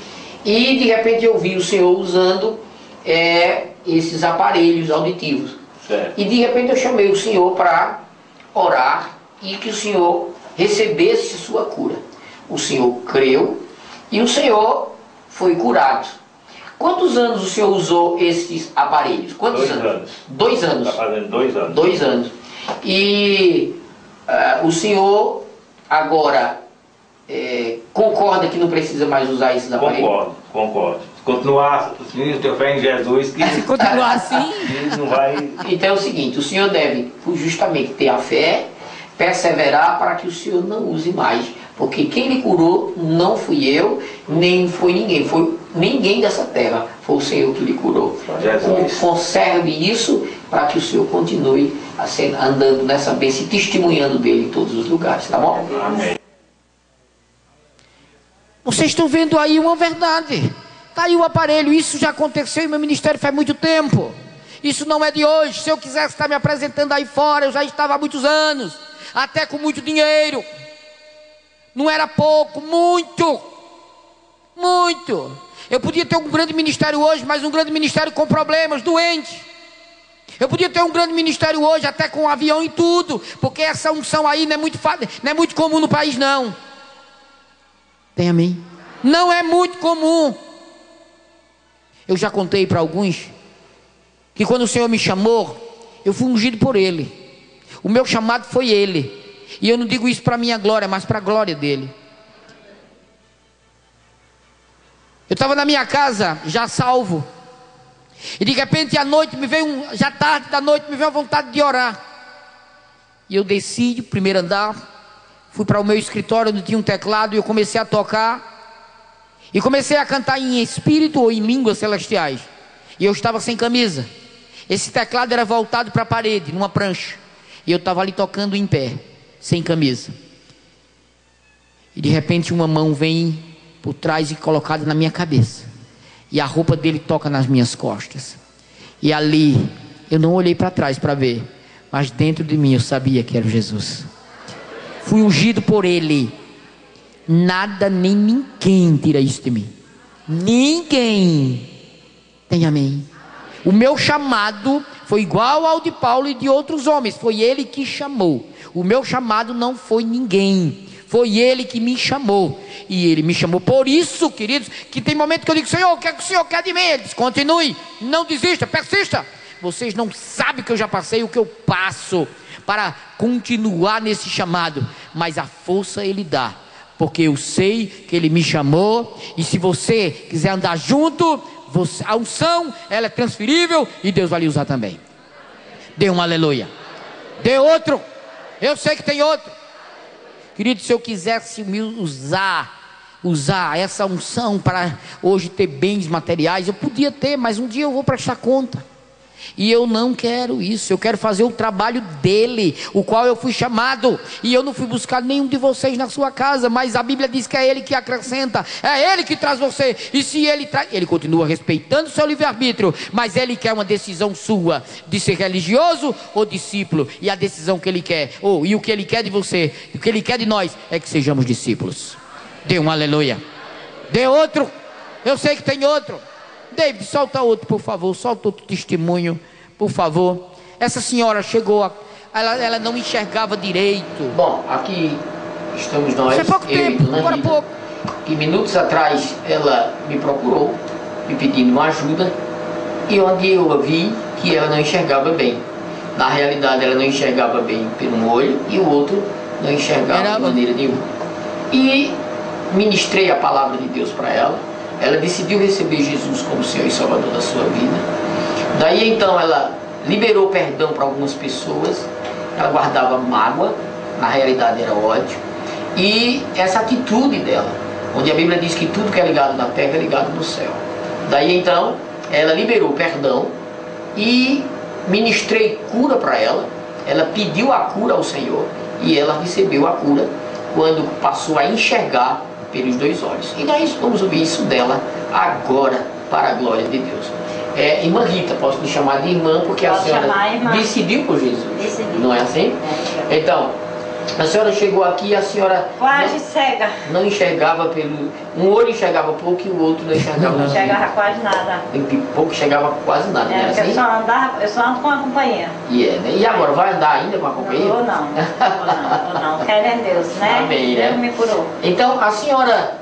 e de repente eu vi o senhor usando esses aparelhos auditivos. Certo. E de repente eu chamei o senhor para orar e que o senhor recebesse sua cura. O senhor creu e o senhor foi curado. Quantos anos o senhor usou esses aparelhos? Quantos anos? 2 anos. Está fazendo 2 anos. 2 anos. E o senhor agora concorda que não precisa mais usar esses aparelhos? Concordo. Continuar assim, ter fé em Jesus. Se continuar assim, não vai. Então é o seguinte: o senhor deve justamente ter a fé, perseverar para que o senhor não use mais. Porque quem lhe curou não fui eu, nem foi ninguém. Foi ninguém dessa terra. Foi o Senhor que lhe curou. Jesus. Conserve isso para que o Senhor continue andando nessa bênção e testemunhando dele em todos os lugares. Tá bom? Amém. Vocês estão vendo aí uma verdade. Está aí o aparelho. Isso já aconteceu em meu ministério faz muito tempo. Isso não é de hoje. Se eu quisesse estar me apresentando aí fora, eu já estava há muitos anos. Até com muito dinheiro. Não era pouco, muito. Eu podia ter um grande ministério hoje, mas um grande ministério com problemas, doente. Eu podia ter um grande ministério hoje, até com um avião e tudo, porque essa unção aí não é muito comum no país, não. Tem amém? Não é muito comum. Eu já contei para alguns que quando o Senhor me chamou, eu fui ungido por Ele. O meu chamado foi Ele. E eu não digo isso para minha glória, mas para a glória dele. Eu estava na minha casa, já salvo. E de repente à noite me veio, já tarde da noite, me veio a vontade de orar. E eu desci do primeiro andar, fui para o meu escritório onde tinha um teclado e eu comecei a tocar. E comecei a cantar em espírito ou em línguas celestiais. E eu estava sem camisa. Esse teclado era voltado para a parede, numa prancha. E eu estava ali tocando em pé, sem camisa. E de repente uma mão vem por trás e colocada na minha cabeça. E a roupa dele toca nas minhas costas. E ali, eu não olhei para trás para ver. Mas dentro de mim eu sabia que era Jesus. Fui ungido por Ele. Nada nem ninguém tira isso de mim. Ninguém. Tem amém? O meu chamado foi igual ao de Paulo e de outros homens. Foi Ele que chamou. O meu chamado não foi ninguém. Foi Ele que me chamou. E Ele me chamou. Por isso, queridos, que tem momento que eu digo: Senhor, o que é que o Senhor quer de mim? Ele diz: continue, não desista, persista. Vocês não sabem o que eu já passei, o que eu passo para continuar nesse chamado. Mas a força Ele dá, porque eu sei que Ele me chamou. E se você quiser andar junto, a unção, ela é transferível e Deus vai lhe usar também. Dê um aleluia. Dê outro. Eu sei que tem outro. Querido, se eu quisesse me usar essa unção para hoje ter bens materiais, eu podia ter, mas um dia eu vou prestar conta. E eu não quero isso. Eu quero fazer o trabalho dele, o qual eu fui chamado. E eu não fui buscar nenhum de vocês na sua casa, mas a Bíblia diz que é ele que acrescenta, é ele que traz você. E se ele traz, ele continua respeitando o seu livre-arbítrio, mas ele quer uma decisão sua de ser religioso ou discípulo. E a decisão que ele quer, e o que ele quer de você, o que ele quer de nós, é que sejamos discípulos. Dê um aleluia. Dê outro. Eu sei que tem outro. David, solta outro, por favor. Solta outro testemunho, por favor. Essa senhora chegou, ela não enxergava direito. Bom, aqui estamos nós. Isso é pouco tempo, agora pouco. E minutos atrás ela me procurou, me pedindo uma ajuda. E onde eu vi que ela não enxergava bem. Na realidade ela não enxergava bem pelo olho e o outro não enxergava de maneira nenhuma. E ministrei a palavra de Deus para ela. Ela decidiu receber Jesus como Senhor e Salvador da sua vida. Daí então ela liberou perdão para algumas pessoas. Ela guardava mágoa, na realidade era ódio. E essa atitude dela, onde a Bíblia diz que tudo que é ligado na terra é ligado no céu. Daí então ela liberou perdão e ministrei cura para ela. Ela pediu a cura ao Senhor e ela recebeu a cura quando passou a enxergar pelos dois olhos. E daí vamos ouvir isso dela agora, para a glória de Deus. Irmã Rita, posso me chamar de irmã, porque a senhora decidiu por Jesus. Decidiu. Não é assim? Então, a senhora chegou aqui e a senhora quase cega. Não enxergava pelo... Um olho enxergava pouco e o outro não enxergava. Não enxergava quase nada. Pouco enxergava quase nada, né? Assim? Eu só ando com a companhia. Né? E agora, vai andar ainda com a companhia? Não. Querem Deus, né? Amém, Deus né? me curou. Então, a senhora...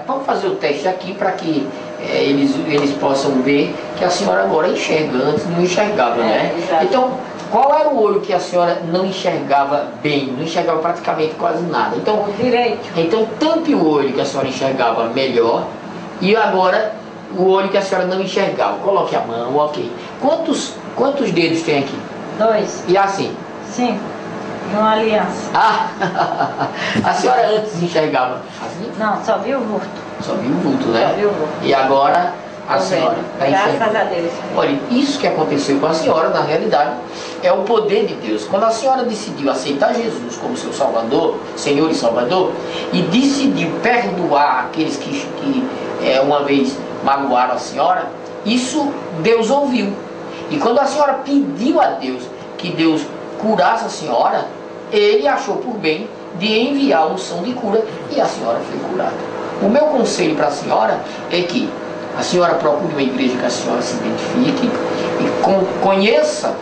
vamos fazer o teste aqui para que eles possam ver que a senhora agora enxerga. Antes não enxergava, né? Exato. Então, qual era o olho que a senhora não enxergava bem? Não enxergava praticamente quase nada. Então, o direito. Então, tampe o olho que a senhora enxergava melhor. E agora, o olho que a senhora não enxergava. Coloque a mão, ok. Quantos dedos tem aqui? 2. E assim? 5. De uma aliança. A senhora antes enxergava assim? Não, só viu o vulto. Só viu o vulto, né? Só viu o vulto. E agora a senhora está enxergando. Graças a Deus. Olha, isso que aconteceu com a senhora, na realidade, é o poder de Deus. Quando a senhora decidiu aceitar Jesus como seu Salvador, Senhor e Salvador, e decidiu perdoar aqueles que uma vez magoaram a senhora, isso Deus ouviu. E quando a senhora pediu a Deus que Deus curasse a senhora, ele achou por bem de enviar a unção de cura e a senhora foi curada. O meu conselho para a senhora é que a senhora procure uma igreja que a senhora se identifique e conheça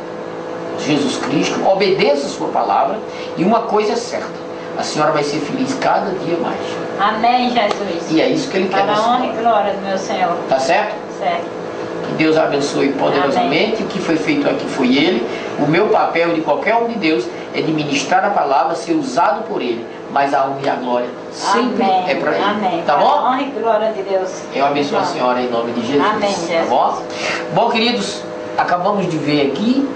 Jesus Cristo, obedeça a sua palavra, e uma coisa é certa, a senhora vai ser feliz cada dia mais. Amém, Jesus. E é isso que ele quer. Para a honra e glória do meu Senhor. Tá certo? Certo. Que Deus abençoe poderosamente. Amém. O que foi feito aqui foi Ele. O meu papel de qualquer um de Deus é de ministrar a palavra, ser usado por Ele. Mas a honra e a glória sempre é para Ele. Amém. Tá bom? A honra e glória de Deus. Eu abençoo a senhora em nome de Jesus. Amém, Jesus. Tá bom? Bom, queridos, acabamos de ver aqui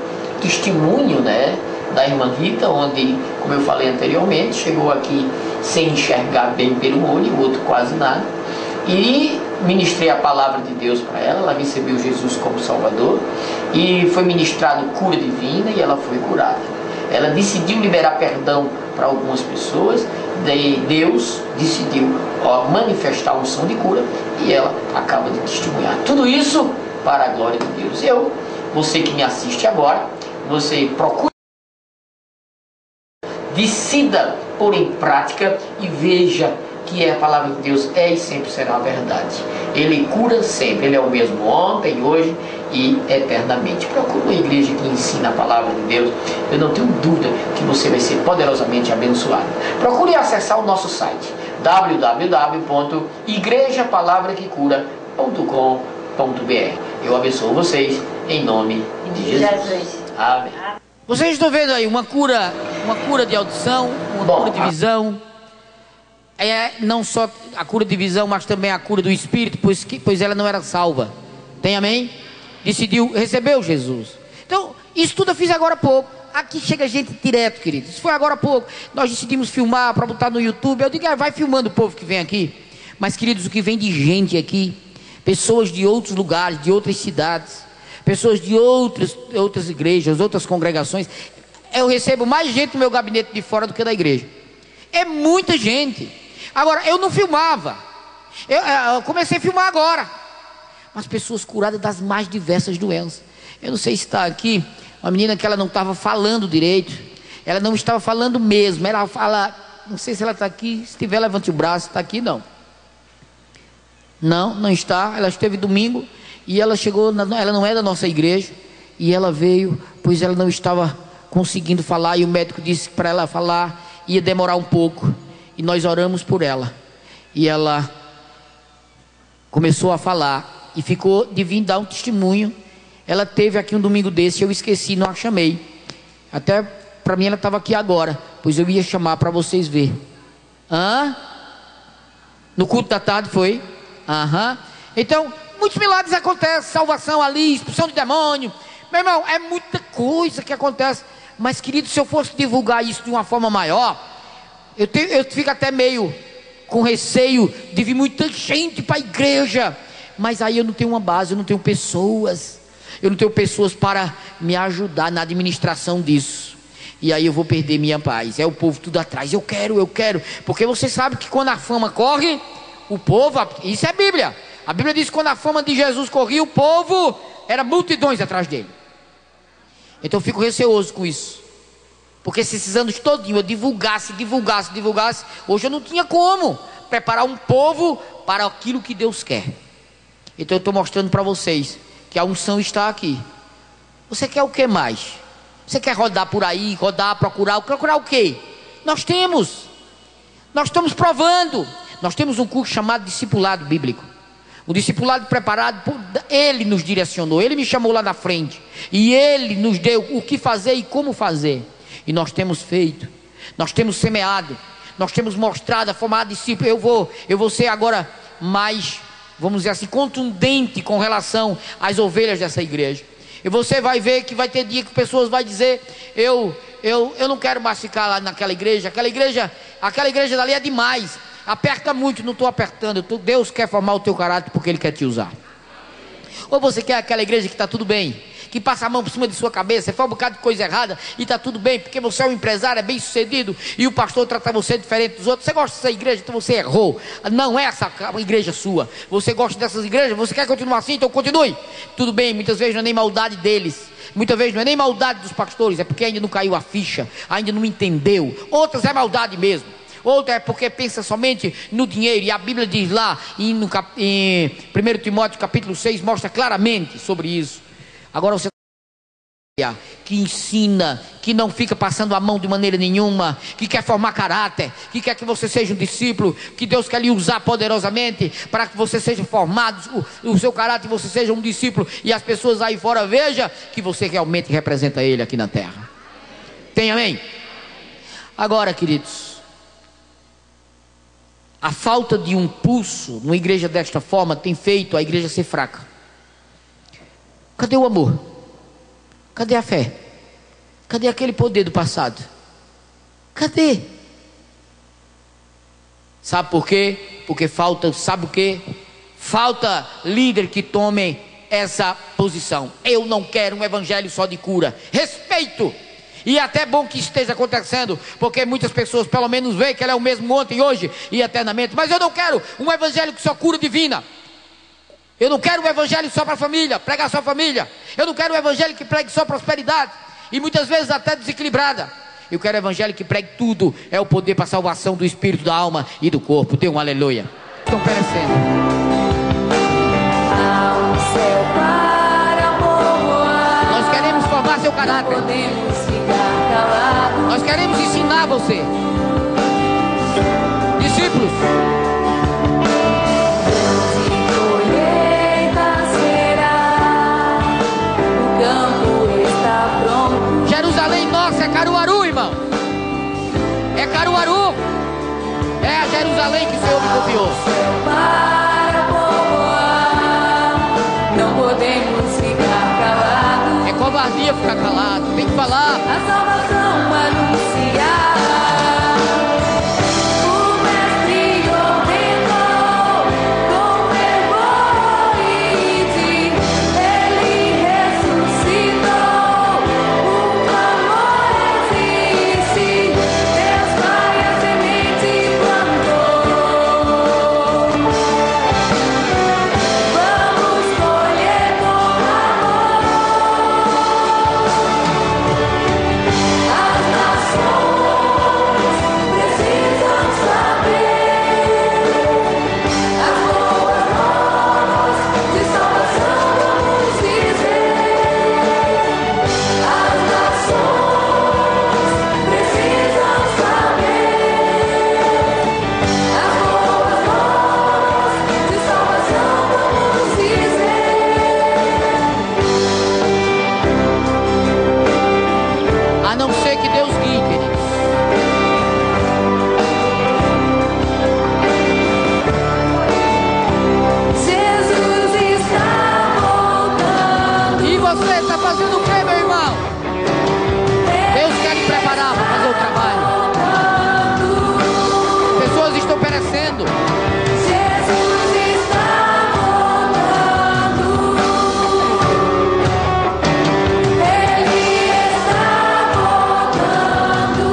testemunho, né, da irmã Rita, onde, como eu falei anteriormente, chegou aqui sem enxergar bem pelo olho, o outro quase nada. E ministrei a palavra de Deus para ela, ela recebeu Jesus como Salvador e foi ministrado cura divina e ela foi curada. Ela decidiu liberar perdão para algumas pessoas, daí Deus decidiu manifestar a unção de cura e ela acaba de testemunhar. Tudo isso para a glória de Deus. Você que me assiste agora, você procure, decida pôr em prática e veja que a palavra de Deus é e sempre será a verdade. Ele cura sempre, Ele é o mesmo ontem, hoje e eternamente. Procure uma igreja que ensina a palavra de Deus. Eu não tenho dúvida que você vai ser poderosamente abençoado. Procure acessar o nosso site www.igrejapalavraquecura.com.br. Eu abençoo vocês em nome de Jesus. Amém. Vocês estão vendo aí uma cura de audição, uma cura de visão. é não só a cura de visão, mas também a cura do espírito, pois ela não era salva. Tem amém? Decidiu, recebeu Jesus. Então, isso tudo eu fiz agora há pouco. Aqui chega gente direto, queridos. Isso foi agora há pouco. Nós decidimos filmar para botar no YouTube. Eu digo, vai filmando o povo que vem aqui. Mas, queridos, o que vem de gente aqui, pessoas de outros lugares, de outras cidades, pessoas de outras igrejas, outras congregações. Eu recebo mais gente no meu gabinete de fora do que da igreja. É muita gente. Agora, eu não filmava. Eu comecei a filmar agora. Mas pessoas curadas das mais diversas doenças. Eu não sei se está aqui uma menina que ela não estava falando direito. Ela não estava falando mesmo. Ela fala, não sei se ela está aqui. Se estiver, levante o braço. Está aqui, não. Não está. Ela esteve domingo e ela chegou, ela não é da nossa igreja. E ela veio, pois ela não estava conseguindo falar. E o médico disse que para ela falar ia demorar um pouco. E nós oramos por ela. E ela começou a falar. E ficou de vir dar um testemunho. Ela teve aqui um domingo desse, eu esqueci, não a chamei. Até para mim ela estava aqui agora, pois eu ia chamar para vocês ver. No culto da tarde foi? Então, muitos milagres acontecem, salvação ali, expulsão de demônio. Meu irmão, é muita coisa que acontece. Mas, querido, se eu fosse divulgar isso de uma forma maior, eu fico até meio com receio de vir muita gente para a igreja. Mas aí eu não tenho uma base, eu não tenho pessoas. Eu não tenho pessoas para me ajudar na administração disso. E aí eu vou perder minha paz. É o povo tudo atrás. Eu quero. Porque você sabe que quando a fama corre, o povo... Isso é Bíblia. A Bíblia diz que quando a fama de Jesus corria, o povo era multidões atrás dele. Então eu fico receoso com isso. Porque se esses anos todinho eu divulgasse, hoje eu não tinha como preparar um povo para aquilo que Deus quer. Então eu estou mostrando para vocês que a unção está aqui. Você quer o que mais? Você quer rodar por aí, procurar o quê? Nós estamos provando. Nós temos um curso chamado discipulado bíblico. O discipulado preparado por ele nos direcionou. Ele me chamou lá na frente e ele nos deu o que fazer e como fazer. E nós temos feito. Nós temos semeado. Nós temos mostrado a formar discípulos. Eu vou ser agora mais, vamos dizer assim, contundente com relação às ovelhas dessa igreja. E você vai ver que vai ter dia que pessoas vão dizer, eu não quero mais ficar lá naquela igreja. Aquela igreja dali é demais. Aperta muito. Não estou apertando. Deus quer formar o teu caráter porque Ele quer te usar. Ou você quer aquela igreja que está tudo bem, que passa a mão por cima de sua cabeça, faz um bocado de coisa errada e está tudo bem, porque você é um empresário, é bem sucedido e o pastor trata você diferente dos outros. Você gosta dessa igreja, então você errou. Não é essa igreja sua. Você gosta dessas igrejas, você quer continuar assim, então continue. Tudo bem, muitas vezes não é nem maldade deles, muitas vezes não é nem maldade dos pastores, é porque ainda não caiu a ficha, ainda não entendeu. Outras é maldade mesmo. Outra é porque pensa somente no dinheiro. E a Bíblia diz lá em 1 Timóteo capítulo 6, mostra claramente sobre isso. Agora você que ensina, que não fica passando a mão de maneira nenhuma, que quer formar caráter, que quer que você seja um discípulo, que Deus quer lhe usar poderosamente para que você seja formado, o seu caráter, você seja um discípulo e as pessoas aí fora vejam que você realmente representa Ele aqui na terra. Tem amém? Agora, queridos, a falta de um pulso numa igreja desta forma tem feito a igreja ser fraca. Cadê o amor? Cadê a fé? Cadê aquele poder do passado? Cadê? Sabe por quê? Porque falta, sabe o quê? Falta líder que tome essa posição. Eu não quero um evangelho só de cura. Respeito. E é até bom que esteja acontecendo, porque muitas pessoas pelo menos veem que Ele é o mesmo ontem, hoje e eternamente. Mas eu não quero um evangelho que só cura divina. Eu não quero um evangelho só para a família, pregar só a família. Eu não quero um evangelho que pregue só prosperidade, e muitas vezes até desequilibrada. Eu quero um evangelho que pregue tudo. É o poder para a salvação do espírito, da alma e do corpo. Dê um aleluia. Estão perecendo. Nós queremos formar seu caráter. Nós queremos ensinar você, discípulos. Jerusalém nossa é Caruaru, irmão. É Caruaru. É a Jerusalém. Jerusalém que o Senhor me confiou. Para povoar, não podemos ficar calados. É covardia ficar calado, tem que falar. A salvação anunciar. O mestre ordenou com fervor e ele ressuscitou. O clamor existe, Deus vai a semente plantou. Vamos colher com amor. As nações precisam saber as boas novas de salvação, vamos dizer. As nações precisam saber as boas novas de salvação, vamos dizer. A não ser que Deus guie, queridos. Jesus está voltando. E você está fazendo o que, meu irmão? Deus quer lhe preparar para fazer o trabalho. Pessoas estão perecendo. Jesus está voltando. Ele está voltando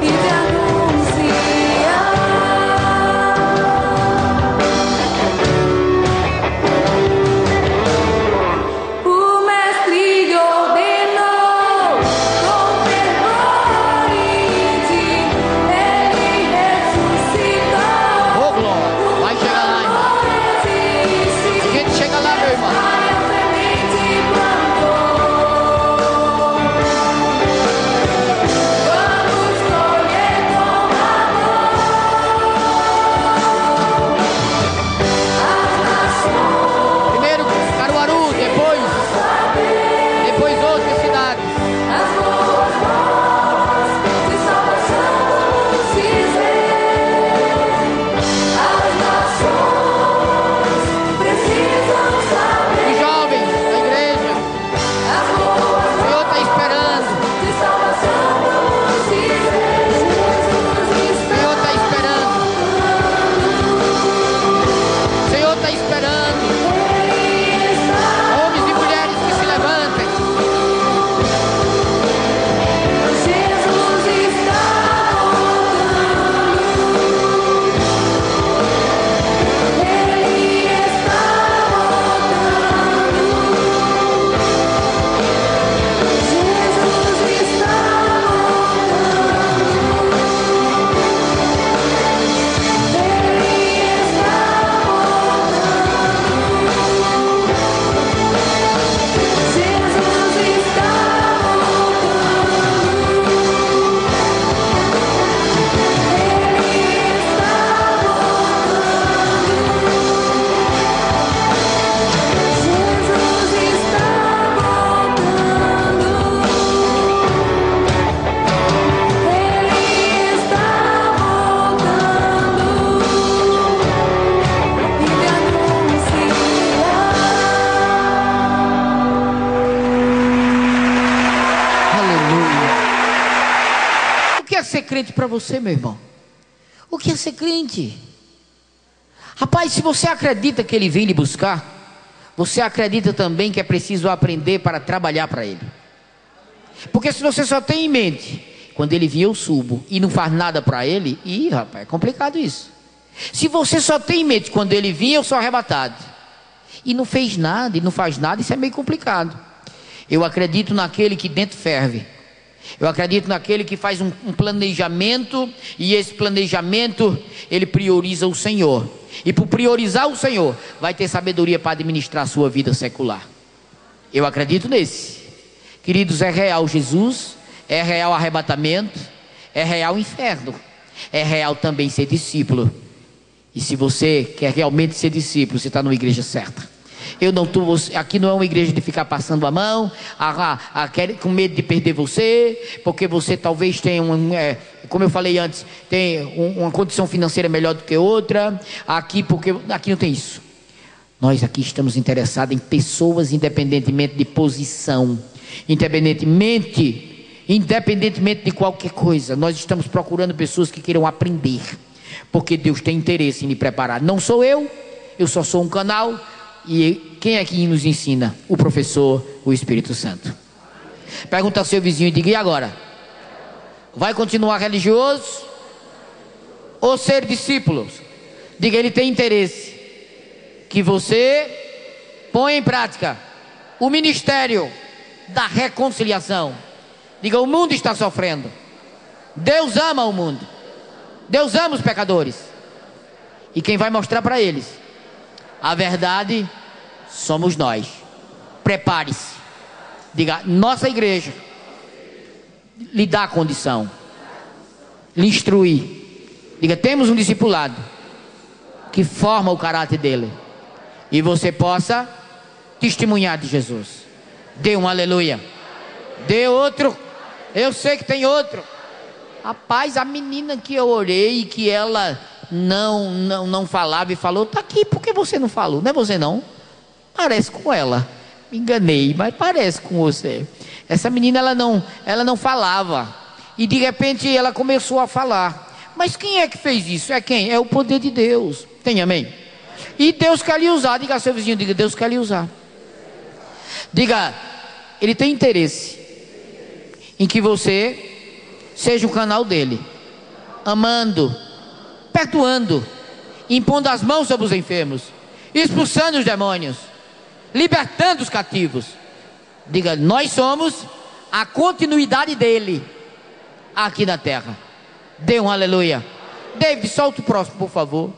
e te anuncia. O mestre ordenou com fervor e ele ressuscitou. Ô, glória. Vai chegar lá, irmão. A gente chega lá, meu irmão. Primeiro Caruaru, depois outras cidades. As boas novas de salvação vamos dizer. As nações precisam Os saber. jovens da igreja. As boas O Senhor está esperando. de salvação vamos dizer. Jesus O Senhor está esperando. O Senhor está esperando. está. Homens e mulheres que se levantem. Jesus está voltando. Ele está voltando. Jesus está Aleluia. O que é ser crente para você, meu irmão? O que é ser crente? Rapaz, se você acredita que Ele vem lhe buscar, você acredita também que é preciso aprender para trabalhar para Ele. Porque se você só tem em mente, quando Ele vier eu subo, e não faz nada para Ele, rapaz, é complicado isso. Se você só tem em mente, quando Ele vir eu sou arrebatado, e não fez nada, e não faz nada, isso é meio complicado. Eu acredito naquele que dentro ferve. Eu acredito naquele que faz um planejamento, e esse planejamento ele prioriza o Senhor, e por priorizar o Senhor vai ter sabedoria para administrar a sua vida secular. Eu acredito nesse. Queridos, é real Jesus, é real arrebatamento, é real inferno, é real também ser discípulo. E se você quer realmente ser discípulo, você está numa igreja certa. Eu não tô, aqui não é uma igreja de ficar passando a mão, com medo de perder você, porque você talvez tenha como eu falei antes, tem uma condição financeira melhor do que outra. Aqui não tem isso. Nós aqui estamos interessados em pessoas, independentemente de posição, independentemente de qualquer coisa. Nós estamos procurando pessoas que queiram aprender, porque Deus tem interesse em me preparar. Não sou eu só sou um canal. E quem é que nos ensina? O professor, o Espírito Santo. Pergunta ao seu vizinho e diga: e agora? Vai continuar religioso ou ser discípulo? Diga: ele tem interesse que você ponha em prática o ministério da reconciliação. Diga: o mundo está sofrendo. Deus ama o mundo. Deus ama os pecadores. E quem vai mostrar para eles a verdade somos nós. Prepare-se. Diga: nossa igreja lhe dá a condição, lhe instrui. Diga: temos um discipulado que forma o caráter dele, e você possa testemunhar de Jesus. Dê um aleluia. Dê outro. Eu sei que tem outro. Rapaz, a menina que eu orei, que ela não falava e falou: tá aqui, por que você não falou? Não é você não? Parece com ela. Me enganei, mas parece com você. Essa menina, ela não falava, e de repente ela começou a falar. Mas quem é que fez isso? É quem? É o poder de Deus. Tem amém? E Deus quer lhe usar. Diga ao seu vizinho: diga, Deus quer lhe usar. Diga: ele tem interesse em que você seja o canal dele, amando, perdoando, impondo as mãos sobre os enfermos, expulsando os demônios, libertando os cativos. Diga: nós somos a continuidade dele aqui na terra. Dê um aleluia. David, solta o próximo, por favor.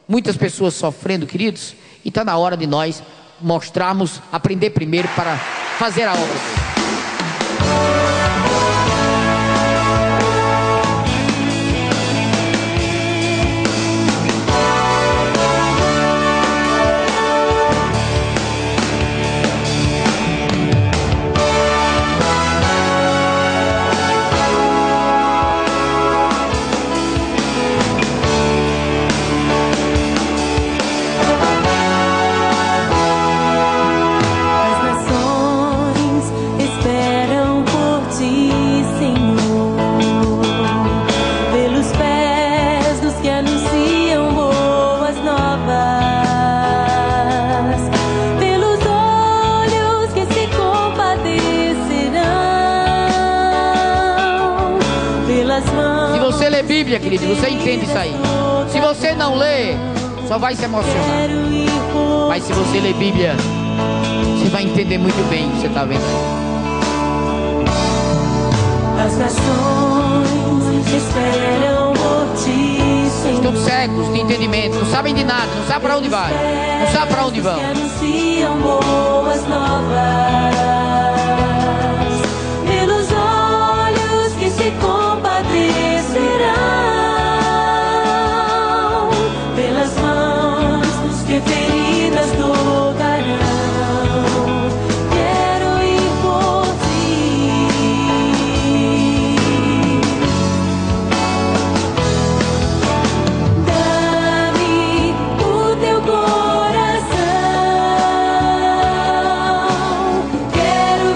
Muitas pessoas sofrendo, queridos, e está na hora de nós mostrarmos, aprender primeiro para fazer a obra dele. Bíblia, querido, você entende isso aí. Se você não lê, só vai se emocionar. Mas se você ler Bíblia, você vai entender muito bem o que você está vendo. As nações esperam por ti. Estão cegos de entendimento, não sabem de nada, não sabem para onde vai, não sabem para onde vão. Anunciam boas novas pelos olhos que se compadecerão, pelas mãos que feridas tocarão. Quero ir por ti. Dá-me o teu coração. Quero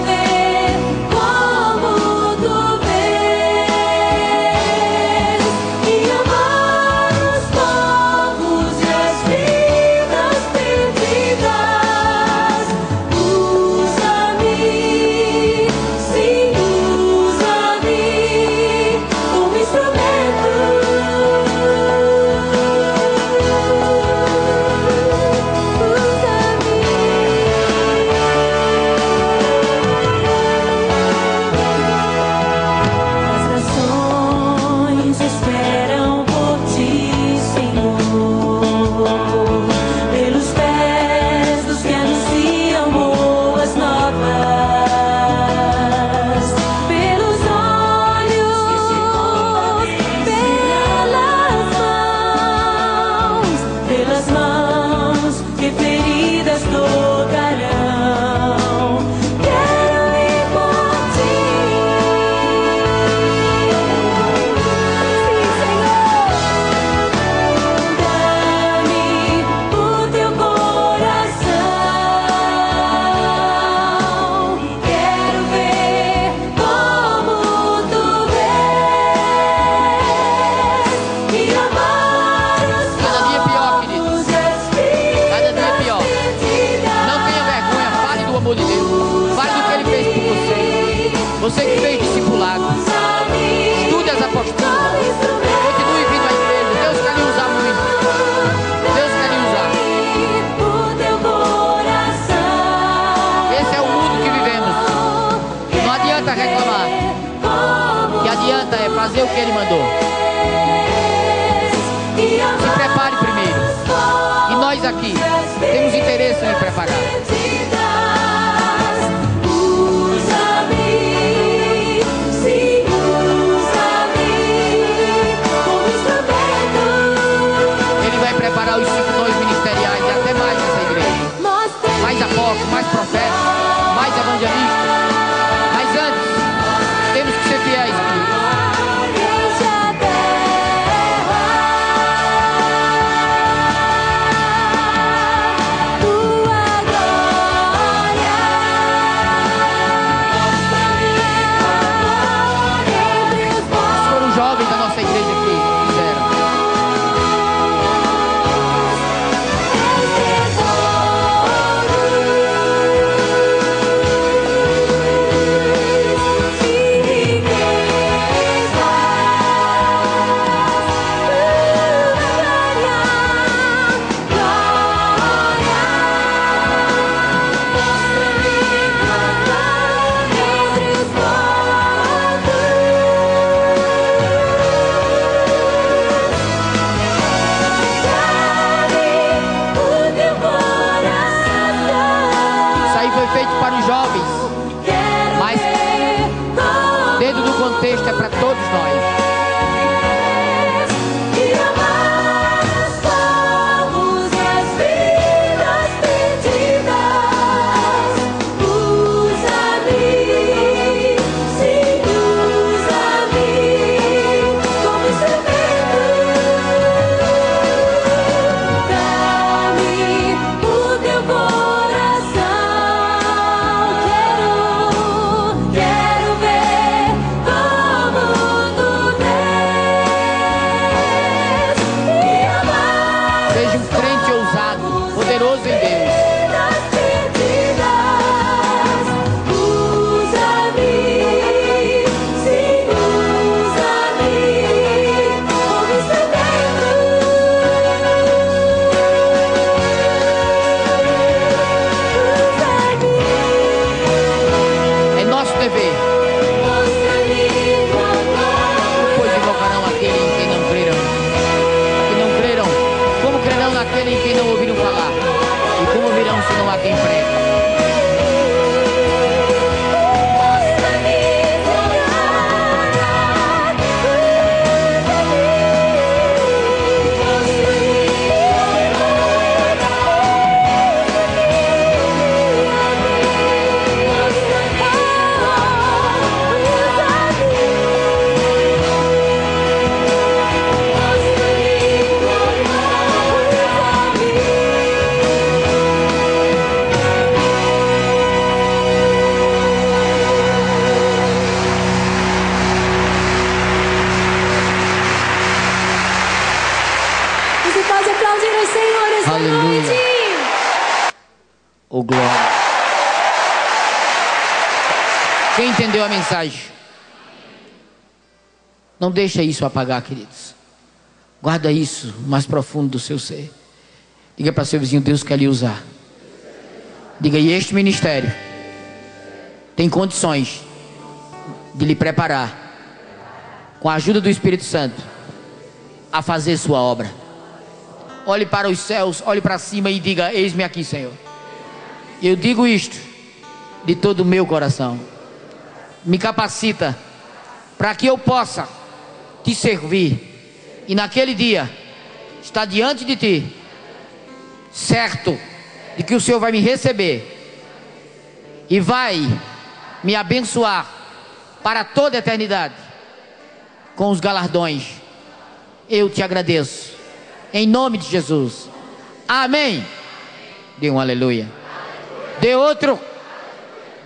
prepare primeiro. E nós aqui temos interesse em preparar. Usa-me, sim, usa-me como instrumento. Ele vai preparar os 5 dons ministeriais e até mais nessa igreja. Mais apóstolos, mais profetas, mais evangelistas. Mas antes, temos que ser fiéis, queridos. É para todos nós. E amar os povos e as vidas perdidas. Usa-me, sim, usa-me como instrumento. Dá-me o teu coração. Quero ver como tu és e amar Seja um crente ousado, poderoso em Deus. vidas perdidas. Usa-me, sim, usa-me como instrumento. É nosso dever. Mostra-me tua glória. Pois invocarão aquele em quem não crerão. Que não crerão. Como crerão naquele em quem não ouviram falar? E como ouvirão se não há quem pregue? Mostra-me tua glória. Você pode aplaudir os senhores da Aleluia. noite. Ô glória. Quem entendeu a mensagem? Não deixa isso apagar, queridos. Guarda isso mais profundo do seu ser. Diga para seu vizinho: Deus quer lhe usar. Diga: e este ministério tem condições de lhe preparar, com a ajuda do Espírito Santo, a fazer sua obra. Olhe para os céus, olhe para cima e diga: eis-me aqui, Senhor. Eu digo isto de todo o meu coração. Me capacita para que eu possa te servir e naquele dia estar diante de ti, certo de que o Senhor vai me receber e vai me abençoar para toda a eternidade com os galardões. Eu te agradeço em nome de Jesus. Amém. Dê um aleluia. Dê outro.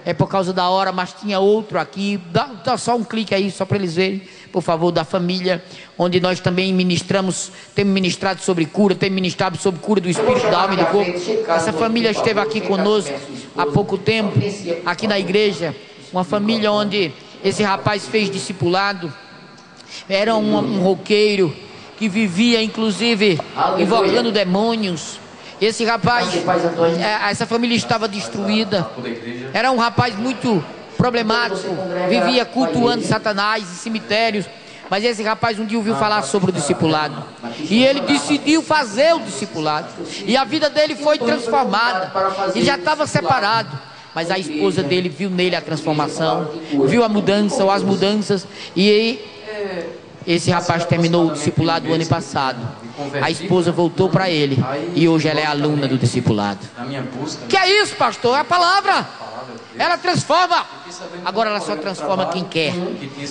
É por causa da hora, mas tinha outro aqui. Dá só um clique aí, só para eles verem, por favor, da família, onde nós também ministramos, temos ministrado sobre cura, temos ministrado sobre cura do espírito, da alma e do corpo. Essa família esteve aqui conosco há pouco tempo, aqui na igreja. Uma família onde esse rapaz fez discipulado. Era um roqueiro que vivia, inclusive, invocando demônios. Esse rapaz, essa família estava destruída. Era um rapaz muito problemático, vivia cultuando Satanás em cemitérios, Mas esse rapaz um dia ouviu falar sobre o discipulado. E ele decidiu fazer o discipulado. E a vida dele foi transformada. Ele já estava separado. Mas a esposa dele viu nele a transformação, viu a mudança ou as mudanças. E aí, esse rapaz terminou o discipulado o ano passado. A esposa voltou para ele. E hoje ela é aluna do discipulado. Que é isso, pastor? É a palavra. Ela transforma. Agora ela só transforma quem quer,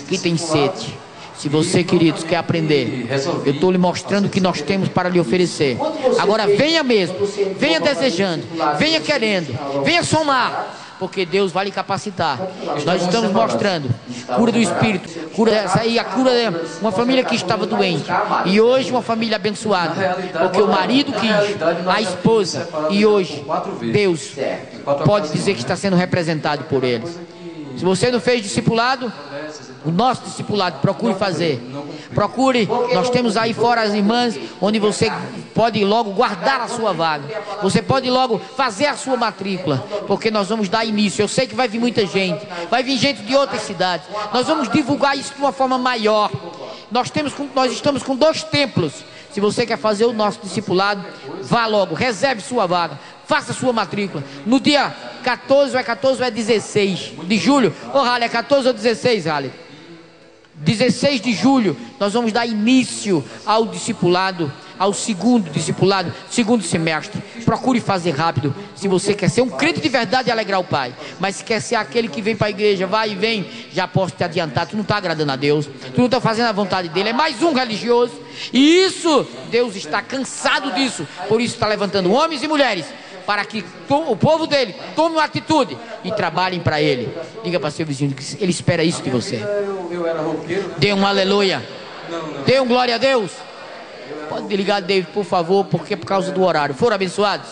que tem sede. Se você, queridos, quer aprender, eu estou lhe mostrando o que nós temos para lhe oferecer. Agora venha mesmo, venha desejando, venha querendo, venha somar, porque Deus vai lhe capacitar. Nós estamos mostrando cura do espírito, cura dessa aí, a cura de uma família que estava doente e hoje uma família abençoada, porque o marido quis, a esposa, e hoje Deus pode dizer que está sendo representado por eles. Se você não fez discipulado, o nosso discipulado, procure fazer. Procure, nós temos aí fora as irmãs, onde você pode logo guardar a sua vaga. Você pode logo fazer a sua matrícula, porque nós vamos dar início. Eu sei que vai vir muita gente, vai vir gente de outras cidades. Nós vamos divulgar isso de uma forma maior. Nós estamos com 2 templos. Se você quer fazer o nosso discipulado, vá logo, reserve sua vaga, faça sua matrícula. No dia 14 ou é 16 de julho. Ô Rale, é 14 ou 16, Rale? 16 de julho, nós vamos dar início ao discipulado, ao segundo discipulado, segundo semestre. Procure fazer rápido. Se você quer ser um crente de verdade e alegrar o Pai, mas se quer ser aquele que vem para a igreja, vai e vem, já posso te adiantar, tu não está agradando a Deus, tu não está fazendo a vontade dele, é mais um religioso. E isso, Deus está cansado disso. Por isso está levantando homens e mulheres, para que o povo dele tome uma atitude e trabalhem para ele. Diga para seu vizinho que ele espera isso de você. Dê um aleluia. Dê um glória a Deus. Pode desligar, David, por favor, porque é por causa do horário. Foram abençoados?